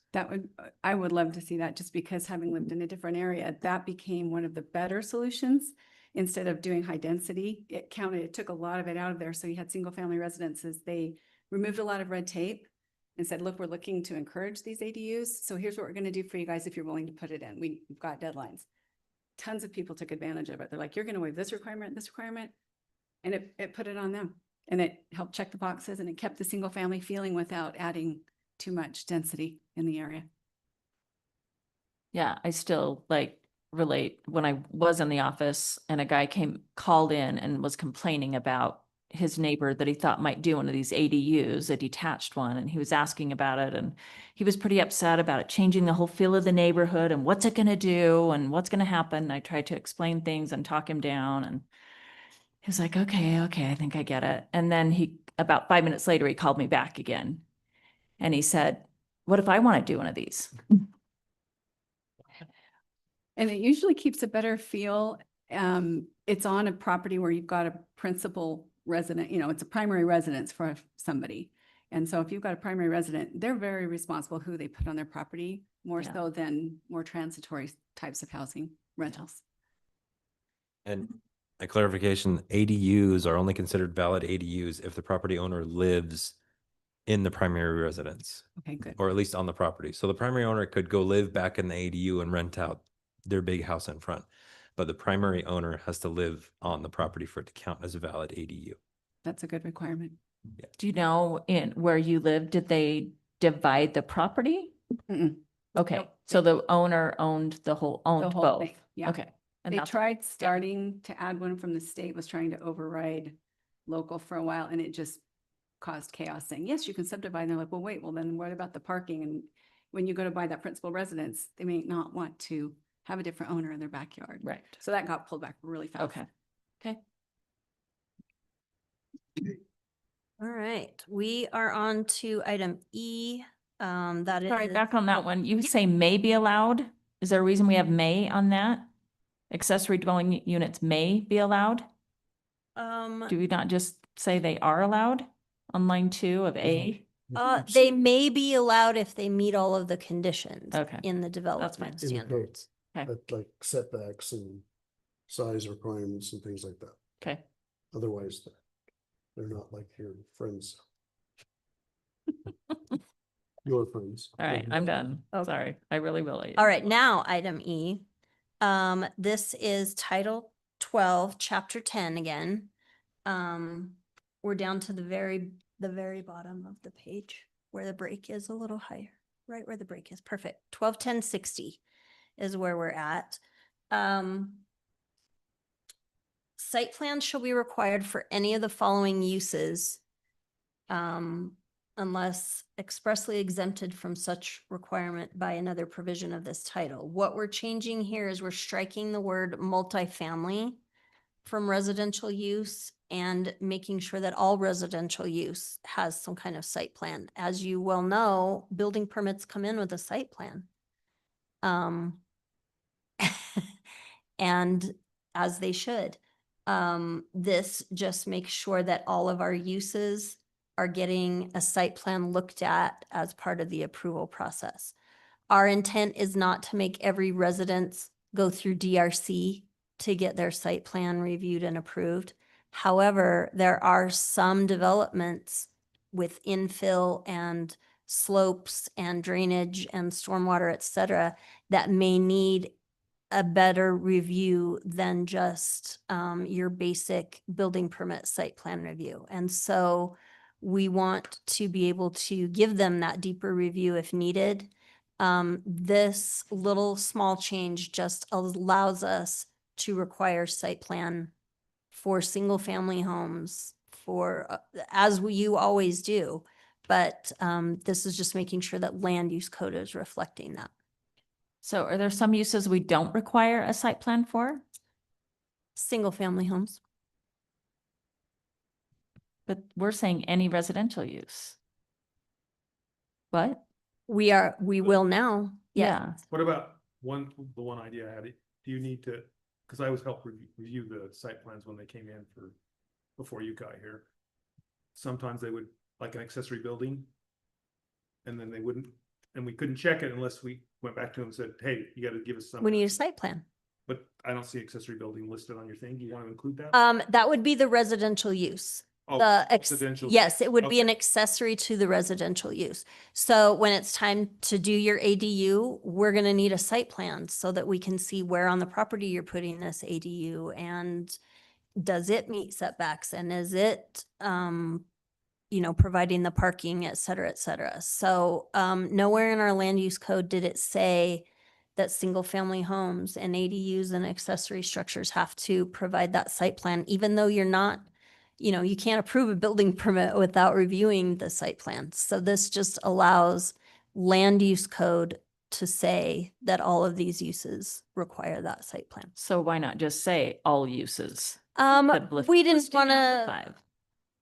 I would love to see that, just because having lived in a different area, that became one of the better solutions. Instead of doing high density, it took a lot of it out of there. So you had single family residences. They removed a lot of red tape and said, look, we're looking to encourage these ADUs. So here's what we're going to do for you guys if you're willing to put it in. We've got deadlines. Tons of people took advantage of it. They're like, you're going to waive this requirement, and it put it on them. And it helped check the boxes, and it kept the single family feeling without adding too much density in the area. yeah, I still like relate when I was in the office and a guy called in and was complaining about his neighbor that he thought might do one of these ADUs, a detached one, and he was asking about it, and he was pretty upset about it changing the whole feel of the neighborhood and what's it going to do and what's going to happen. I tried to explain things and talk him down, and he was like, okay, I think I get it. And then about 5 minutes later, he called me back again. And he said, what if I want to do one of these? And it usually keeps a better feel. It's on a property where you've got a principal resident, it's a primary residence for somebody. And so if you've got a primary resident, they're very responsible who they put on their property, more Yeah. so than more transitory types of housing rentals. And a clarification, ADUs are only considered valid ADUs if the property owner lives in the primary residence, Okay, good. or at least on the property. So the primary owner could go live back in the ADU and rent out their big house in front, but the primary owner has to live on the property for it to count as a valid ADU. That's a good requirement. Do you know in where you live, did they divide the property? Mm-mm. Okay, Nope. so the owner owned The both. whole thing, yeah. Okay. And They that's- tried starting to add one from the state, was trying to override local for a while, and it just caused chaos, saying, yes, you can subdivide. And they're like, well, wait, well, then what about the parking? And when you go to buy that principal residence, they may not want to have a different owner in their backyard. Right. So that got pulled back really fast. Okay. Okay. All right, we are on to item E. That is. Sorry, back on that one. You say may be allowed. Is there a reason we have may on that? Accessory dwelling units may be allowed? Do we not just say they are allowed on line 2 of A? They may be allowed if they meet all of the conditions. Okay, In the fine. development In the code. standards. Okay. Like setbacks and size requirements and things like that. Okay. Otherwise, they're not like your friends. Your friends. All right, I'm done. Okay. Sorry, I really will. All right, now item E. This is Title 12, Chapter 10 again. We're down to the very bottom of the page where the break is a little higher, right where the break is. Perfect. 121060 is where we're at. Site plans shall be required for any of the following uses unless expressly exempted from such requirement by another provision of this title. What we're changing here is we're striking the word multifamily from residential use and making sure that all residential use has some kind of site plan. As you well know, building permits come in with a site plan. And as they should. This just makes sure that all of our uses are getting a site plan looked at as part of the approval process. Our intent is not to make every residence go through DRC to get their site plan reviewed and approved. However, there are some developments with infill and slopes and drainage and stormwater, et cetera, that may need a better review than just your basic building permit site plan review. And so we want to be able to give them that deeper review if needed. This little small change just allows us to require site plan for single family homes for, you always do. But this is just making sure that land use code is reflecting that. So are there some uses we don't require a site plan for? Single family homes. But we're saying any residential use. What? We will now. Yeah. What about the one idea I had, do you need to, because I always help review the site plans when they came in before you got here. Sometimes they would, like an accessory building. And then they wouldn't, and we couldn't check it unless we went back to them and said, hey, you got to give us some. We need a site plan. But I don't see accessory building listed on your thing. Do you want to include that? That would be the residential use. Oh, residential. Yes, it would be an Okay. accessory to the residential use. So when it's time to do your ADU, we're gonna need a site plan so that we can see where on the property you're putting this ADU and does it meet setbacks and is it, providing the parking, et cetera, et cetera. So, nowhere in our land use code did it say that single family homes and ADUs and accessory structures have to provide that site plan, even though you're not, you can't approve a building permit without reviewing the site plan. So this just allows land use code to say that all of these uses require that site plan. So why not just say all uses? Instead of We didn't listing out want the to, 5.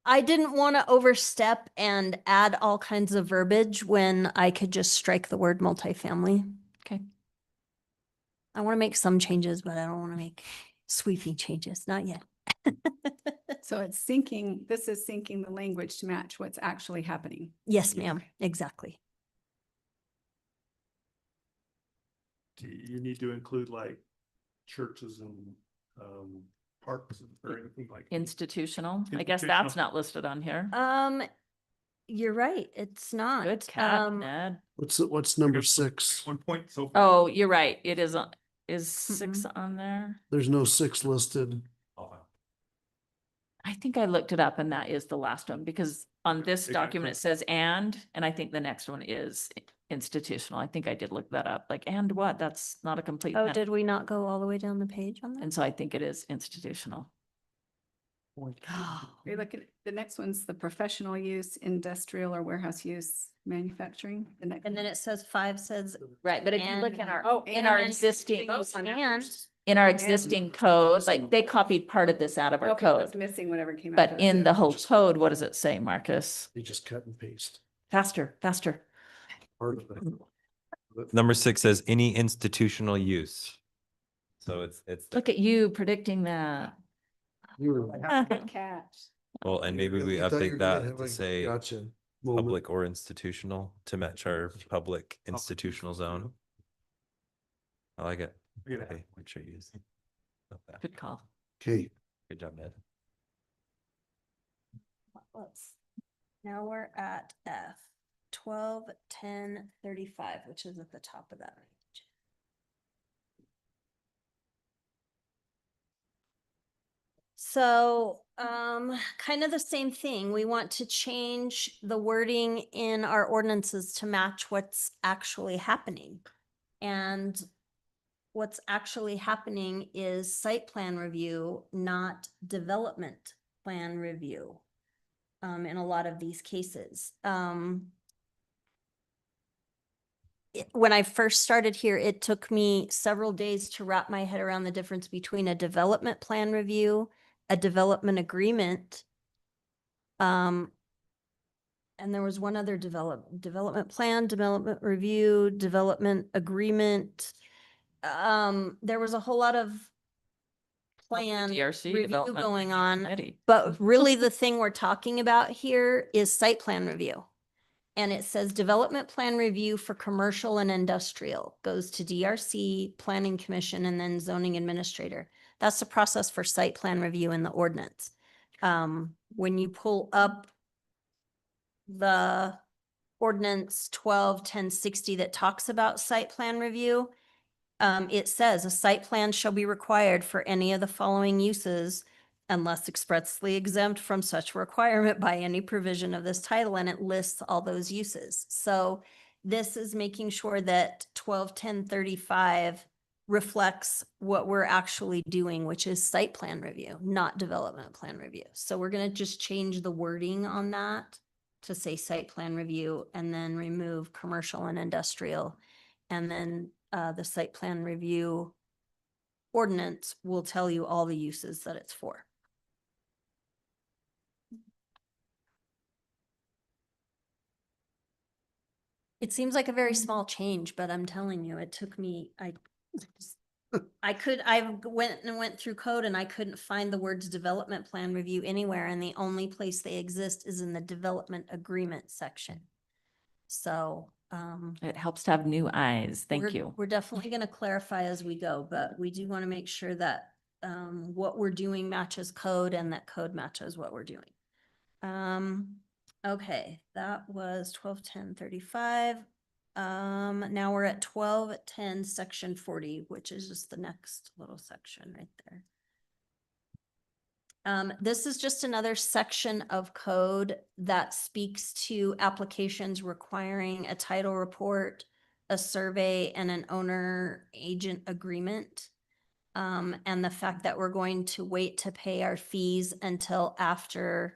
I didn't want to overstep and add all kinds of verbiage when I could just strike the word multifamily. Okay. I want to make some changes, but I don't want to make sweeping changes, not yet. So it's this is syncing the language to match what's actually happening. Yes, ma'am, exactly. Do you need to include like churches and parks or anything like? Institutional. I guess Institutional. that's not listed on here. You're right, it's not. Good catch, Ned. What's number 6? 1 point so. Oh, you're right. It is, is 6 on there? There's no 6 listed. I think I looked it up and that is the last one because on this They got document, it says and I think the next one is institutional. I think I did look that up, like, and what? That's not a complete. Oh, sentence. did we not go all the way down the page on that? And so I think it is institutional. You look at, the next one's the professional use, industrial or warehouse use, manufacturing. The next. And then it says 5 says. Right, but if you look And- in our, Oh, in our and- existing, And. in our existing code, like they copied part of this out of our Okay, I was code. missing whatever came out. But of in it. the whole code, what does it say, Marcus? You just cut and paste. Faster, faster. Part of it. Number 6 says any institutional use. So it's, Look at you predicting that. You were- Good catch. well, and maybe we I thought you update were gonna that have to a say gotcha moment. public or institutional to match our public institutional zone. I like it. Yeah. Okay, make sure you use. Love that. Good call. Okay, Good job, Ned. Now we're at F 12, 10, 35, which is at the top of that range. So, kind of the same thing. We want to change the wording in our ordinances to match what's actually happening. And what's actually happening is site plan review, not development plan review. in a lot of these cases. When I first started here, it took me several days to wrap my head around the difference between a development plan review, a development agreement. And there was one other development plan, development review, development agreement. There was a whole lot of plan DRC review development going on. committee. But really the thing we're talking about here is site plan review. And it says development plan review for commercial and industrial goes to DRC, Planning Commission, and then zoning administrator. That's the process for site plan review in the ordinance. When you pull up the ordinance 12-1060 that talks about site plan review, it says a site plan shall be required for any of the following uses unless expressly exempt from such requirement by any provision of this title, and it lists all those uses. So this is making sure that 12-1035 reflects what we're actually doing, which is site plan review, not development plan review. So we're gonna just change the wording on that to say site plan review and then remove commercial and industrial. And then the site plan review ordinance will tell you all the uses that it's for. It seems like a very small change, but I'm telling you, it took me, I went through code and I couldn't find the words development plan review anywhere. And the only place they exist is in the development agreement section. So, It helps to have new eyes. Thank we're- you. We're definitely going to clarify as we go, but we do want to make sure that what we're doing matches code and that code matches what we're doing. Okay, that was 12-1035. Now we're at 12-10 section 40, which is just the next little section right there. This is just another section of code that speaks to applications requiring a title report, a survey, and an owner agent agreement. And the fact that we're going to wait to pay our fees until after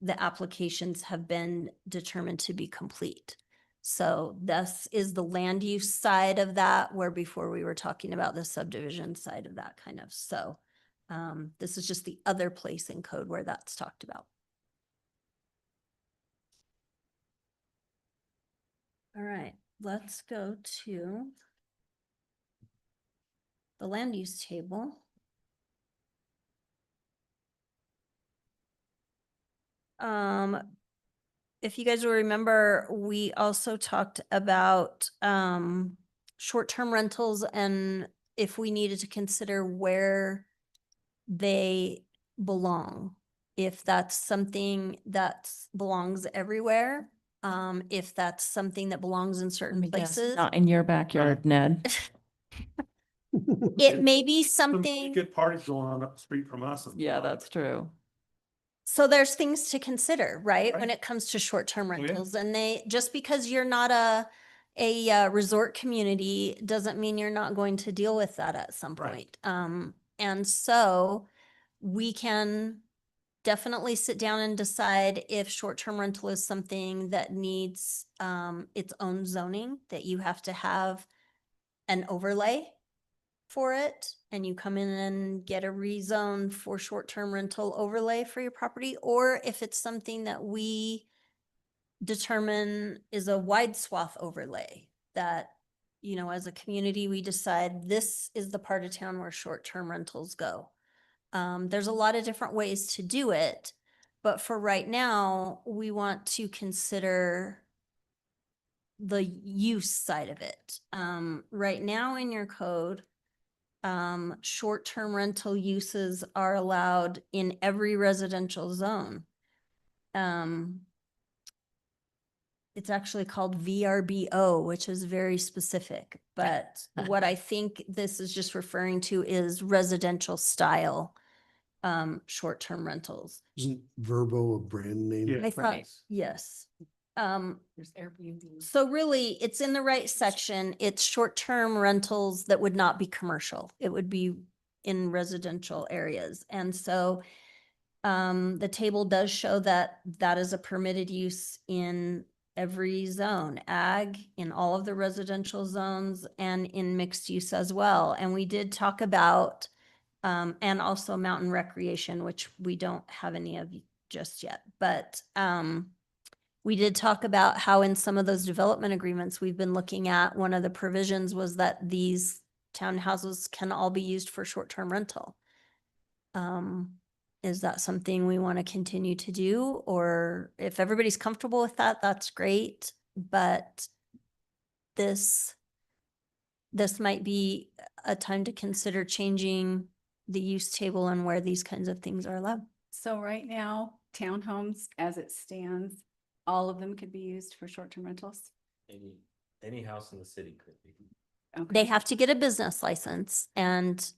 the applications have been determined to be complete. So this is the land use side of that, where before we were talking about the subdivision side of that kind of. So this is just the other place in code where that's talked about. All right, let's go to the land use table. If you guys will remember, we also talked about short-term rentals and if we needed to consider where they belong. If that's something that belongs everywhere, if that's something that belongs in certain places. Not in your backyard, Ned. It may be Some something. good parties going on up the street from us. Yeah, that's true. So there's things to consider, right? When Right. it comes to short-term yeah. rentals, and just because you're not a resort community doesn't mean you're not going to deal with that at some Right. point. And so we can definitely sit down and decide if short-term rental is something that needs its own zoning, that you have to have an overlay for it, and you come in and get a rezone for short-term rental overlay for your property, or if it's something that we determine is a wide swath overlay that, you know, as a community, we decide this is the part of town where short-term rentals go. There's a lot of different ways to do it, but for right now, we want to consider the use side of it. Right now in your code, short-term rental uses are allowed in every residential zone. It's actually called VRBO, which is very specific, but what I think this is just referring to is residential style short-term rentals. Isn't Verbo a brand name? Yeah. I thought, Right. yes. There's Airbnb. So really, it's in the right section. It's short-term rentals that would not be commercial. It would be in residential areas. And so The table does show that that is a permitted use in every zone, ag, in all of the residential zones and in mixed use as well. And we did talk about, and also mountain recreation, which we don't have any of just yet, but, we did talk about how in some of those development agreements we've been looking at, one of the provisions was that these townhouses can all be used for short-term rental. Is that something we want to continue to do? Or if everybody's comfortable with that, that's great. But this might be a time to consider changing the use table and where these kinds of things are allowed. So right now, townhomes as it stands, all of them could be used for short-term rentals? Any house in the city could be. Okay. They have to get a business license and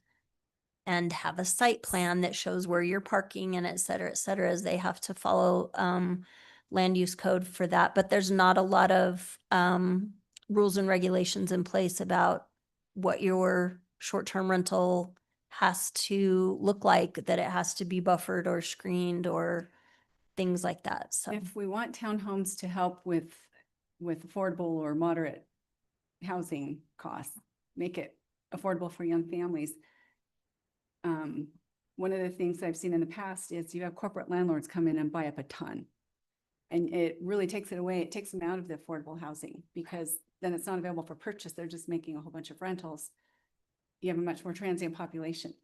have a site plan that shows where you're parking and et cetera, as they have to follow, land use code for that. But there's not a lot of, rules and regulations in place about what your short-term rental has to look like, that it has to be buffered or screened or things like that. So If we want townhomes to help with affordable or moderate housing costs, make it affordable for young families. One of the things I've seen in the past is you have corporate landlords come in and buy up a ton. And it really takes it away. It takes them out of the affordable housing because then it's not available for purchase. They're just making a whole bunch of rentals. You have a much more transient population.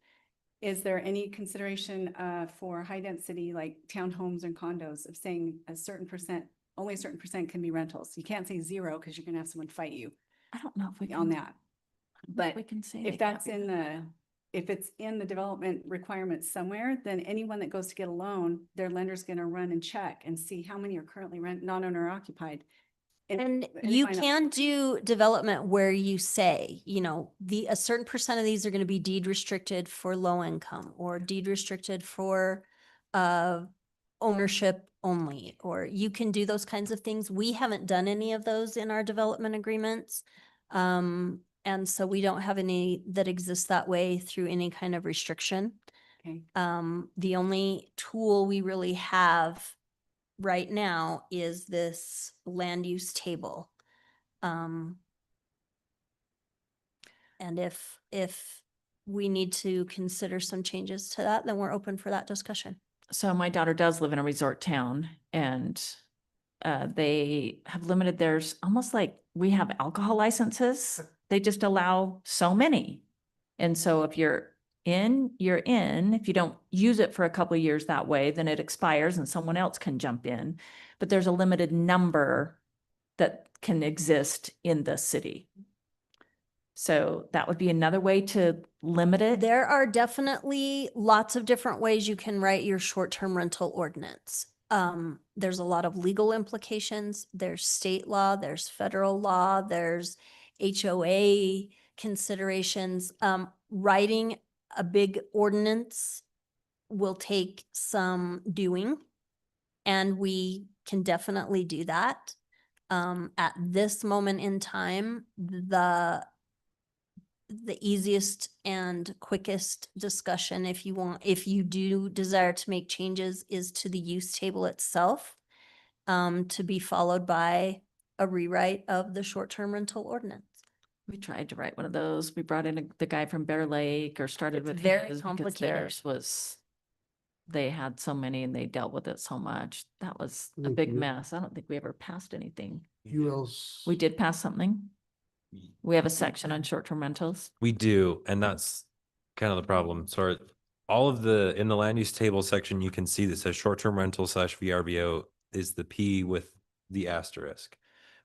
Is there any consideration for high density, like townhomes and condos, of saying a certain percent, only a certain percent can be rentals? You can't say zero because you're gonna have someone fight you I don't know if we on can. that. But We can say. if that's in the, if it's in the development requirements somewhere, then anyone that goes to get a loan, their lender's gonna run and check and see how many are currently non-owner occupied. And they you find out- can do development where you say, a certain percent of these are going to be deed restricted for low income or deed restricted for ownership only, or you can do those kinds of things. We haven't done any of those in our development agreements. And so we don't have any that exist that way through any kind of restriction. Okay, The only tool we really have right now is this land use table. And if we need to consider some changes to that, then we're open for that discussion. So my daughter does live in a resort town and they have limited theirs, almost like we have alcohol licenses. They just allow so many. And so if you're in, you're in. If you don't use it for a couple of years that way, then it expires and someone else can jump in. But there's a limited number that can exist in the city. So that would be another way to limit it. There are definitely lots of different ways you can write your short-term rental ordinance. There's a lot of legal implications. There's state law, there's federal law, there's HOA considerations. Writing a big ordinance will take some doing, and we can definitely do that. At this moment in time, the easiest and quickest discussion, if you do desire to make changes, is to the use table itself, to be followed by a rewrite of the short-term rental ordinance. We tried to write one of those. We brought in the guy from Bear Lake or started It's with very his because complicated. theirs was, they had so many and they dealt with it so much. That was a big Mhm. mess. I don't think we ever passed anything. You else? We did pass something. We have a section on short-term rentals. We do, and that's kind of the problem. So all of in the land use table section, you can see that says short-term rental / VRBO is the P with the asterisk,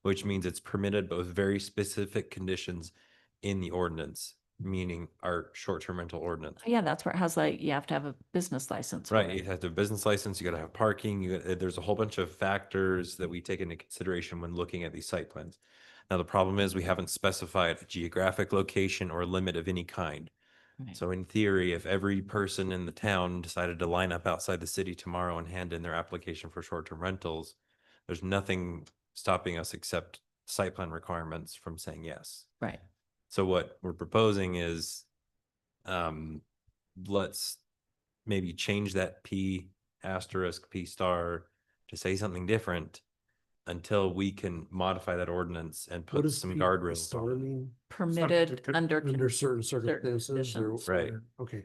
which means it's permitted, but with very specific conditions in the ordinance, meaning our short-term rental ordinance. Yeah, that's where it has like, you have to have a business license. for Right, it. you have to have a business license, you gotta have parking, there's a whole bunch of factors that we take into consideration when looking at these site plans. Now, the problem is we haven't specified a geographic location or limit of any kind. Right. So in theory, if every person in the town decided to line up outside the city tomorrow and hand in their application for short-term rentals, there's nothing stopping us except site plan requirements from saying yes. Right. So what we're proposing is, let's maybe change that P asterisk P star to say something different until we can modify that ordinance and What put does some P guardrails star on it. mean? Permitted to- under. Under certain circumstances or? conditions. Right. Okay,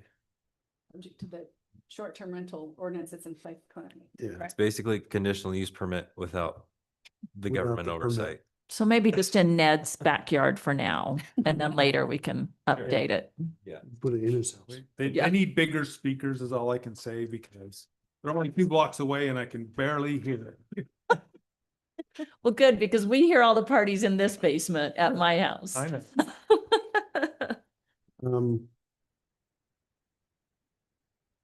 Subject to the short-term rental ordinance that's in place currently. yeah. It's Correct. basically conditional use permit without the Without government the permit. oversight. So maybe just in Ned's backyard for now, and then later we can update it. Put it in his house. They Yeah. need bigger speakers is all I can say because they're only 2 blocks away and I can barely hear it. Well, good, because we hear all the parties in this basement at my house. I know. Um,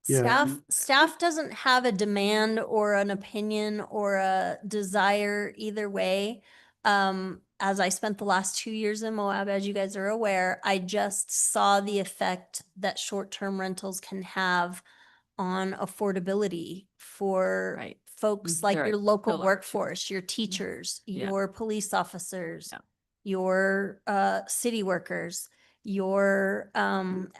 Yeah, Staff doesn't have a demand or an opinion or a desire either way. As I spent the last 2 years in Moab, as you guys are aware, I just saw the effect that short-term rentals can have on affordability for Right. folks like They're a your local killer. workforce, your teachers, Yeah. your police officers, Yeah. your city workers, your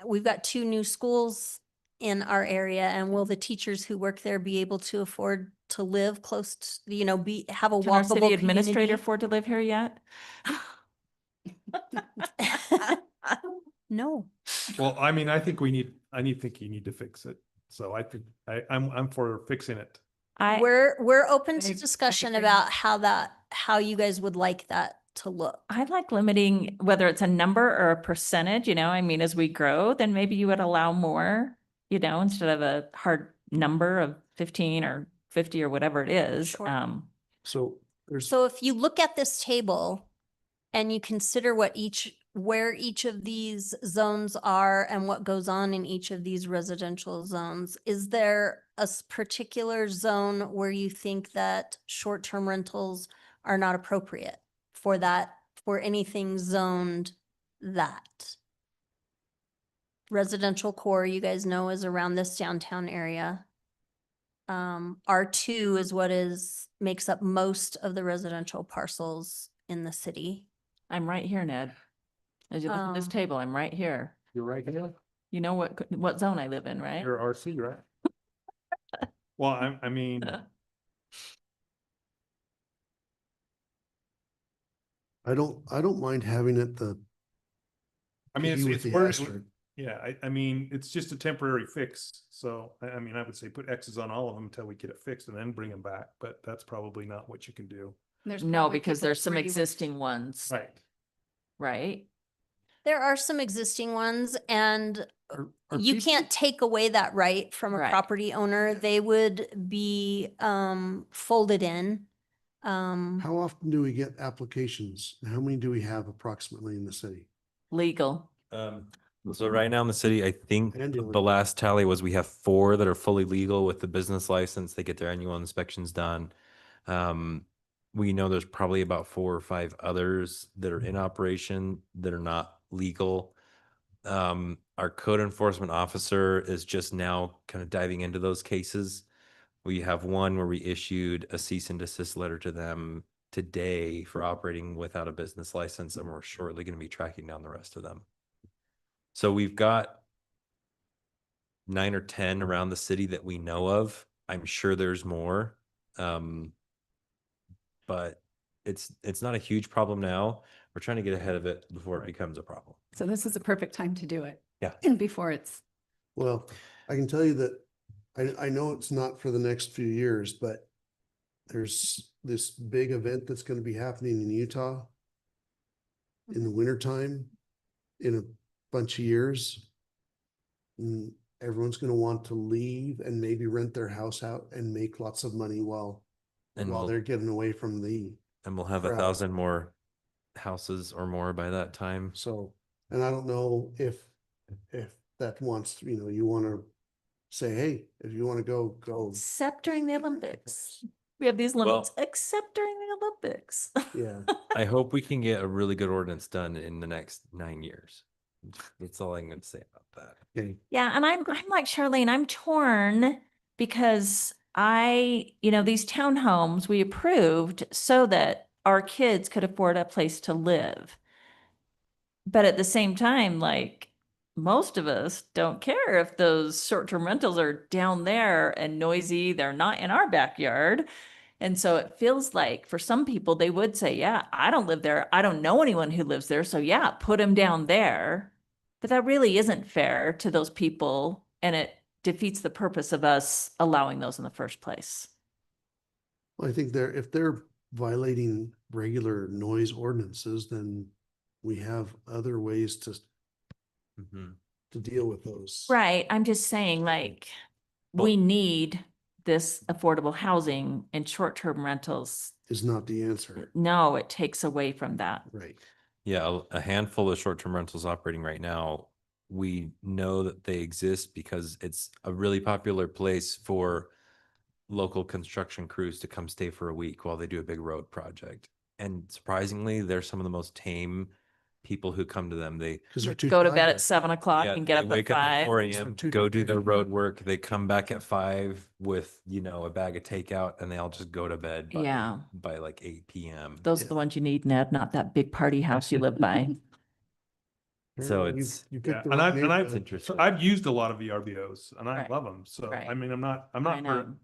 we've got 2 new schools in our area, and will the teachers who work there be able to afford to live close to, have a Can our walkable city administrator community? afford to live here yet? No. Well, I mean, I think you need to fix it. So I think I'm for fixing it. We're open I to ag- discussion I agree. about how you guys would like that to look. I like limiting whether it's a number or a percentage, I mean, as we grow, then maybe you would allow more, instead of a hard number of 15 or 50 or whatever it is. Sure. so there's, So if you look at this table and you consider where each of these zones are and what goes on in each of these residential zones, is there a particular zone where you think that short-term rentals are not appropriate for that, for anything zoned that? Residential core, you guys know, is around this downtown area. R2 is what makes up most of the residential parcels in the city. I'm right here, Ned. As you look at this table, I'm right here. You're right, here. You know what zone I live in, right? You're RC, right? Well, I mean, I don't mind having it I mean, be with it's the where, asterisk. yeah, I mean, it's just a temporary fix. So, I mean, I would say put X's on all of them until we get it fixed and then bring them back, but that's probably not what you can do. There's No, probably because people there's some where you- existing ones, Right. right? There are some existing ones, and Are you people- can't take away that right from a Right. property owner. They would be folded in. How often do we get applications? How many do we have approximately in the city? Legal. So right now in the city, I think And the illegal. last tally was we have 4 that are fully legal with the business license. They get their annual inspections done. We know there's probably about 4 or 5 others that are in operation that are not legal. Our code enforcement officer is just now kind of diving into those cases. We have one where we issued a cease and desist letter to them today for operating without a business license, and we're shortly going to be tracking down the rest of them. So we've got 9 or 10 around the city that we know of. I'm sure there's more. But it's not a huge problem now. We're trying to get ahead of it before it becomes a problem. So this is a perfect time to do it. Yeah. Before it's, Well, I can tell you that I know it's not for the next few years, but there's this big event that's going to be happening in Utah in the wintertime in a bunch of years. And everyone's going to want to leave and maybe rent their house out and make lots of money while And they're getting away from the, we'll have crowd. 1,000 more houses or more by that time. so, and I don't know if that wants, you want to say, hey, if you want to go. Except during the Olympics. We have these limits, except during the Olympics. Yeah. I hope we can get a really good ordinance done in the next 9 years. That's all I'm going to say about that. Okay. Yeah, and I'm like Charlene, I'm torn because these townhomes we approved so that our kids could afford a place to live. But at the same time, like most of us don't care if those short-term rentals are down there and noisy, they're not in our backyard. And so it feels like for some people, they would say, yeah, I don't live there. I don't know anyone who lives there. So yeah, put them down there. But that really isn't fair to those people. And it defeats the purpose of us allowing those in the first place. Well, I think if they're violating regular noise ordinances, then we have other ways Mhm. to deal with those. Right. I'm just saying, like, we need this affordable housing, and short-term rentals. Is not the answer. No, it takes away from that. Right. Yeah, a handful of short-term rentals operating right now. We know that they exist because it's a really popular place for local construction crews to come stay for a week while they do a big road project. And surprisingly, they're some of the most tame people who come to them. They Because they're too Go to bed tired. at 7 o'clock yeah, and get they up at wake up at 5. 4 So a.m., too go do their tired. road work. They come back at 5 with, a bag of takeout, and they all just go to bed Yeah. by like 8 p.m. Those are Yeah. the ones you need, Ned, not that big party house you live by. So You- it's- you Yeah, picked the and right I've neighborhood. interesting. I've used a lot of VRBOs and I Right. love them. So, Right. I mean, I'm not I for know.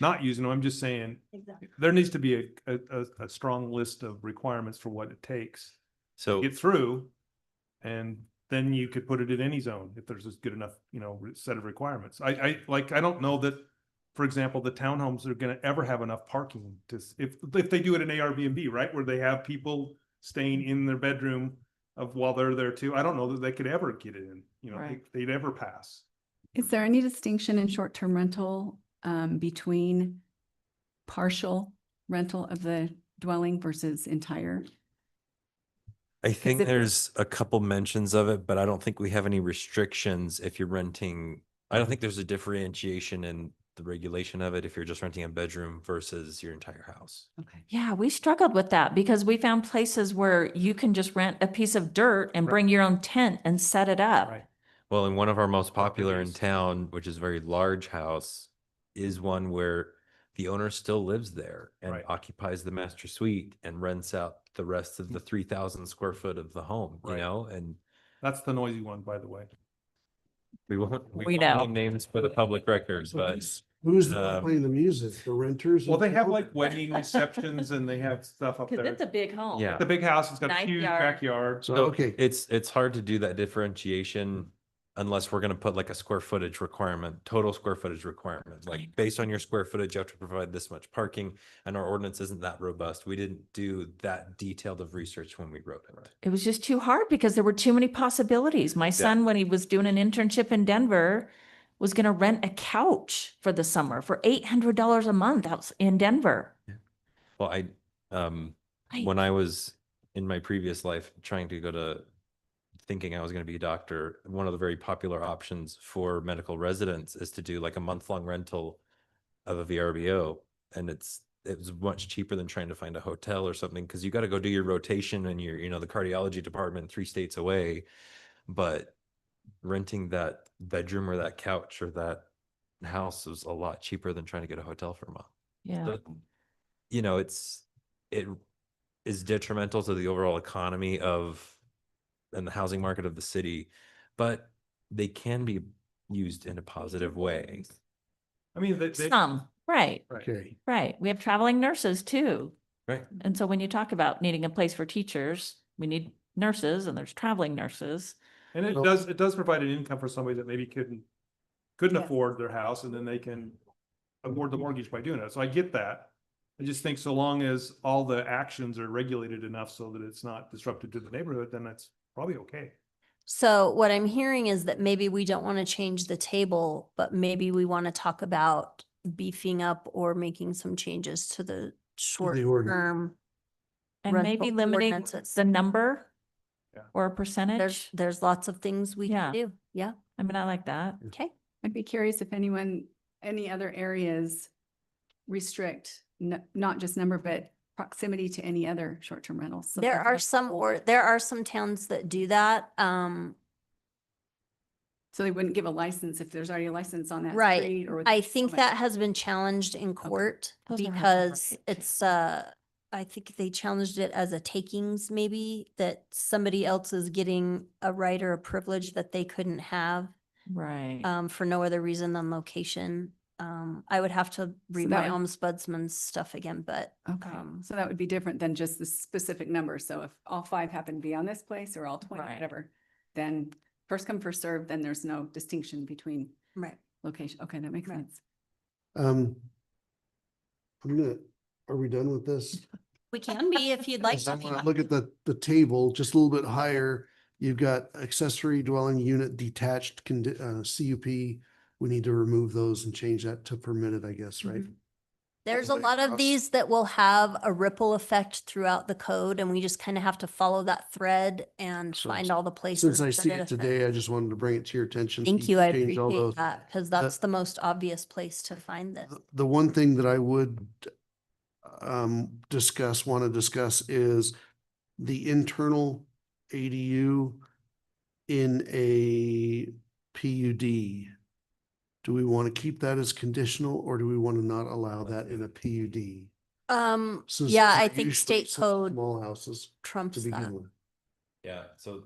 not using them. I'm just saying there needs to be a strong list of requirements for what it takes to So get through. And then you could put it in any zone if there's a good enough, set of requirements. I don't know that, for example, the townhomes are gonna ever have enough parking if they do it in Airbnb, right? Where they have people staying in their bedroom while they're there too. I don't know that they could ever get it in, Right. they'd ever pass. Is there any distinction in short-term rental between partial rental of the dwelling versus entire? I think if- there's a couple mentions of it, but I don't think we have any restrictions if you're renting. I don't think there's a differentiation in the regulation of it if you're just renting a bedroom versus your entire house. Okay. Yeah, we struggled with that because we found places where you can just rent a piece of dirt and bring your own tent and set it up. Right. Well, and one of our most popular in Properties. town, which is a very large house, is one where the owner still lives there and Right. occupies the master suite and rents out the rest of the 3,000 square foot of the home, Right. and That's the noisy one, by the way. we won't We won't know. name names for the public records, So but who's um, playing the music? The renters? Well, and they have the like owners? wedding receptions and they have stuff up Because there. it's a big home. Yeah. The big house, it's got a Nice huge yard. backyard. So, so okay, it's hard to do that differentiation unless we're going to put like a square footage requirement, total square footage requirement. Like based on your square footage, you have to provide this much parking, and our ordinance isn't that robust. We didn't do that detailed of research when we wrote it. It was just too hard because there were too many possibilities. My son, when he was doing an internship in Denver, was going to rent a couch for the summer for $800 a month out in Denver. Well, Right. when I was in my previous life trying to thinking I was going to be a doctor, one of the very popular options for medical residents is to do like a month-long rental of a VRBO. And it was much cheaper than trying to find a hotel or something, because you got to go do your rotation and the cardiology department 3 states away. But renting that bedroom or that couch or that house was a lot cheaper than trying to get a hotel for a month. Yeah. So, it is detrimental to the overall economy and the housing market of the city, but they can be used in a positive way. I mean, Some, right, okay. right. We have traveling nurses too. Right. And so when you talk about needing a place for teachers, we need nurses and there's traveling nurses. and it Well- does provide an income for somebody that maybe couldn't Yes. afford their house, and then they can afford the mortgage by doing it. So I get that. I just think so long as all the actions are regulated enough so that it's not disruptive to the neighborhood, then that's probably okay. So what I'm hearing is that maybe we don't want to change the table, but maybe we want to talk about beefing up or making some changes to the short ordinance. term. And maybe rental limiting ordinances. the number Yeah. or a percentage. There's lots of things we Yeah. can do. Yeah. I mean, I like that. Okay. I'd be curious if any other areas restrict, not just number, but proximity to any other short-term rentals. So There that's are like- some towns that do that. So they wouldn't give a license if there's already a license on that Right. street or. I think that has been challenged in court Those are hard to because write. it's, I think they challenged it as a takings, maybe, that somebody else is getting a right or a privilege that they couldn't have, Right. for no other reason than location. I would have to read that my would- ombudsman's stuff again, but, Okay, um, so that would be different than just the specific number. So if all 5 happen to be on this place or all 20, Right. whatever, then first come, first served, then there's no distinction between right. location. Okay, that makes Right. sense. I'm gonna, are we done with this? We can be if you'd like Yes, I to. wanna look at the table just a little bit higher. You've got accessory dwelling unit detached CUP. We need to remove those and change that to permitted, I guess, right? Mhm. There's the a way lot of across. these that will have a ripple effect throughout the code, and we just kind of have to follow that thread and So find all the places. Since I that see it it today, I affects. just wanted to bring it to your attention. so Thank can you, I change all appreciate those. that, because that's the most obvious place to find this. The one thing that I would want to discuss is the internal ADU in a PUD. Do we want to keep that as conditional or do we want to not allow that in a PUD? Since Yeah, they're I think usually state such code Small houses to trumps that. begin with. Yeah, so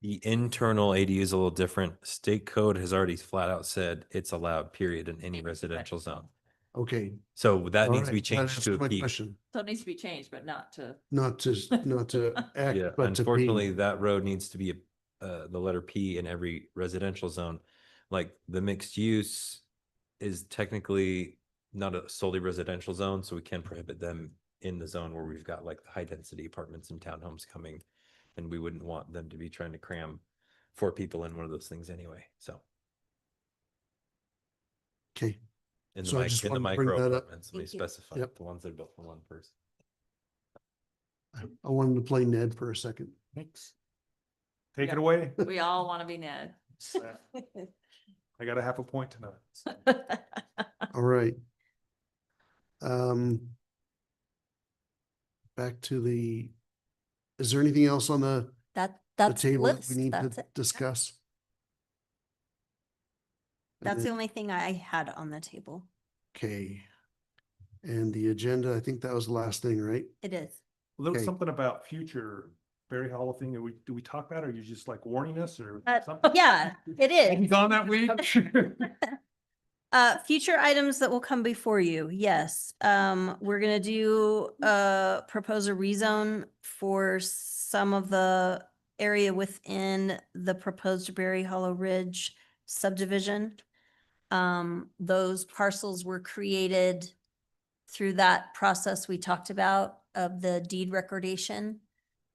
the internal ADU is a little different. State code has already flat out said it's allowed, period, in any residential zone. Okay. So that all needs to be right, that changed answers to a my P. question. So it needs to be changed, but not to. Not to, not to act, Yeah, but to unfortunately, be. that road needs to be the letter P in every residential zone. Like the mixed use is technically not a solely residential zone, so we can prohibit them in the zone where we've got like the high density apartments and townhomes coming. And we wouldn't want them to be trying to cram 4 people in one of those things anyway. So Okay. in So I just in the wanted to bring micro that up. apartments, we Thank you. specify Yep. the ones that are built for one person. I wanted to play Ned for a second. Thanks. Take Yeah. it away. We all want to be Ned. I got a half a point tonight. All right. Back to is there anything else on the That's the table that list. we need That's to it. discuss? And That's the then- only thing I had on the table. Okay. And the agenda, I think that was the last thing, right? It is. There was Okay. something about future Berry Hollow thing. Do we talk about it? Or are you just like warning us or Uh, something? Yeah, it is. Gone that week? Future items that will come before you, yes. We're gonna propose a rezone for some of the area within the proposed Berry Hollow Ridge subdivision. Those parcels were created through that process we talked about of the deed recordation.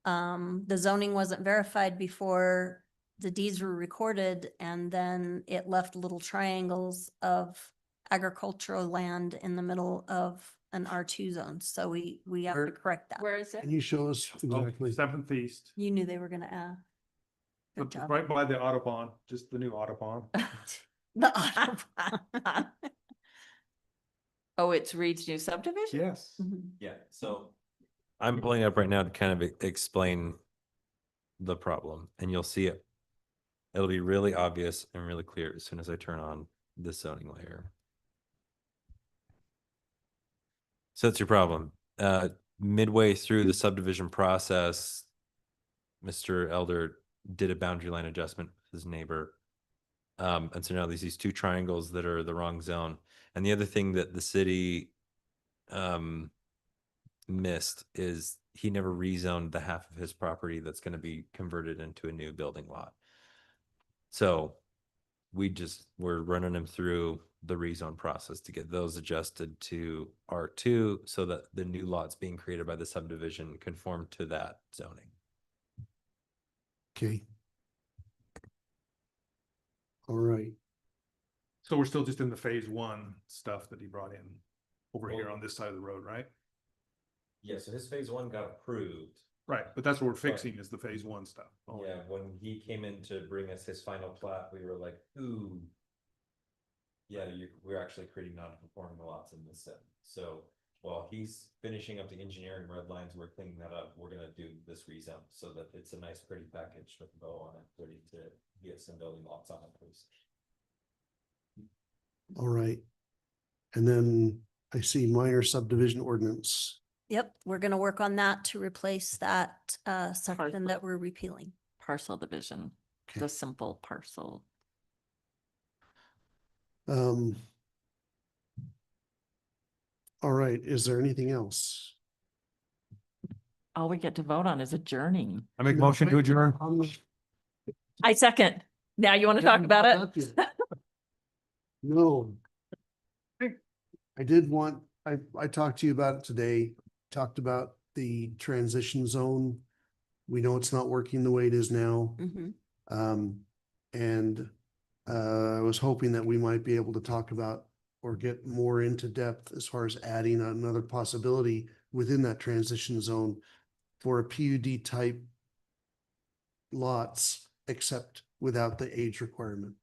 The zoning wasn't verified before the deeds were recorded, and then it left little triangles of agricultural land in the middle of an R2 zone. So we have to Where- correct that. Where is it? Can you show us exactly? 7th East, You knew they were gonna ask. Good job. right by the Autobahn, just the new Autobahn. The Autobahn. Oh, it's Reed's new subdivision? Yes. Mhm. Yeah, so I'm pulling up right now to kind of explain the problem, and you'll see it. It'll be really obvious and really clear as soon as I turn on the zoning layer. So that's your problem. Midway through the subdivision process, Mr. Elder did a boundary line adjustment with his neighbor. And so now there's these 2 triangles that are the wrong zone. And the other thing that the city missed is he never rezoned the half of his property that's going to be converted into a new building lot. So we're running him through the rezone process to get those adjusted to R2 so that the new lots being created by the subdivision conform to that zoning. Okay. All right. So we're still just in the phase 1 stuff that he brought in over here on this side of the road, right? Yeah, so his phase 1 got approved. Right, but that's what we're fixing is the phase 1 stuff. Oh, Yeah, when he came in to bring us his final plat, we were like, ooh. Yeah, we're actually creating non-conforming lots in this set. So while he's finishing up the engineering red lines, we're cleaning that up. We're gonna do this rezone so that it's a nice pretty package with a bow on it, ready to get some building lots on it, please. All right. And then I see minor subdivision ordinance. Yep, we're gonna work on that to replace that section Parcel. that we're repealing. Parcel division, Okay. the simple parcel. Um. All right, is there anything else? All we get to vote on is adjourning. I make a motion to adjourn. I second. Now you want to talk about it? No. I did want, I talked to you about it today, talked about the transition zone. We know it's not working the way it is now. Mhm. And I was hoping that we might be able to talk about or get more into depth as far as adding another possibility within that transition zone for a PUD type lots, except without the age requirement.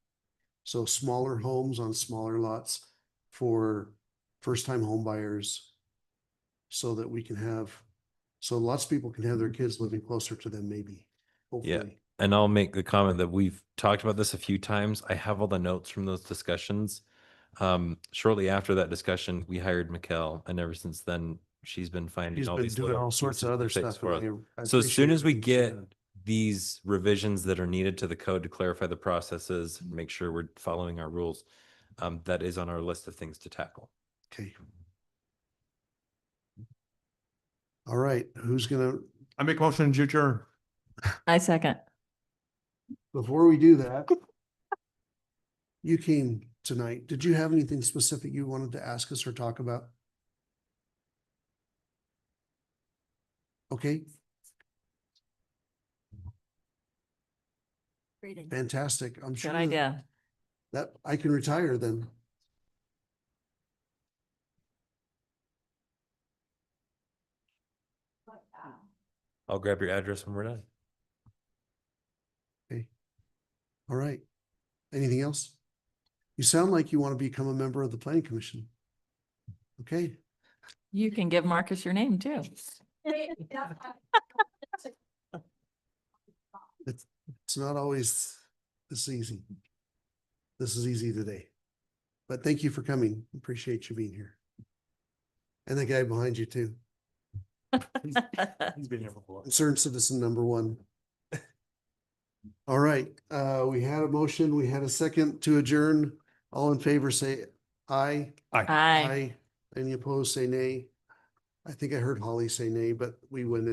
So smaller homes on smaller lots for first-time home buyers. So that we can have, so lots of people can have their kids living closer to them, maybe, hopefully. And I'll make the comment that we've talked about this a few times. I have all the notes from those discussions. Shortly after that discussion, we hired Mikkel, and ever since then, she's been finding He's all been these doing little all sorts pieces of other to fix stuff. for and us. I So as soon appreciate as we everything she get did. these revisions that are needed to the code to clarify the processes, make sure we're following our rules, that is on our list of things to tackle. Okay. All right, who's gonna, I make a motion to adjourn. I second. before we do that, you came tonight. Did you have anything specific you wanted to ask us or talk about? Okay, Great idea. fantastic. I'm sure Good idea. that I can retire then. I'll grab your address when we're done. Okay. All right. Anything else? You sound like you want to become a member of the planning commission. Okay, You can give Marcus your name too. it's not always this easy. This is easy today. But thank you for coming. Appreciate you being here. And the guy behind you too. He's been here before. Concerned citizen number one. All right, we had a motion, we had a second to adjourn. All in favor, say aye. Aye. Any opposed, say nay. I think I heard Holly say nay, but we wouldn't.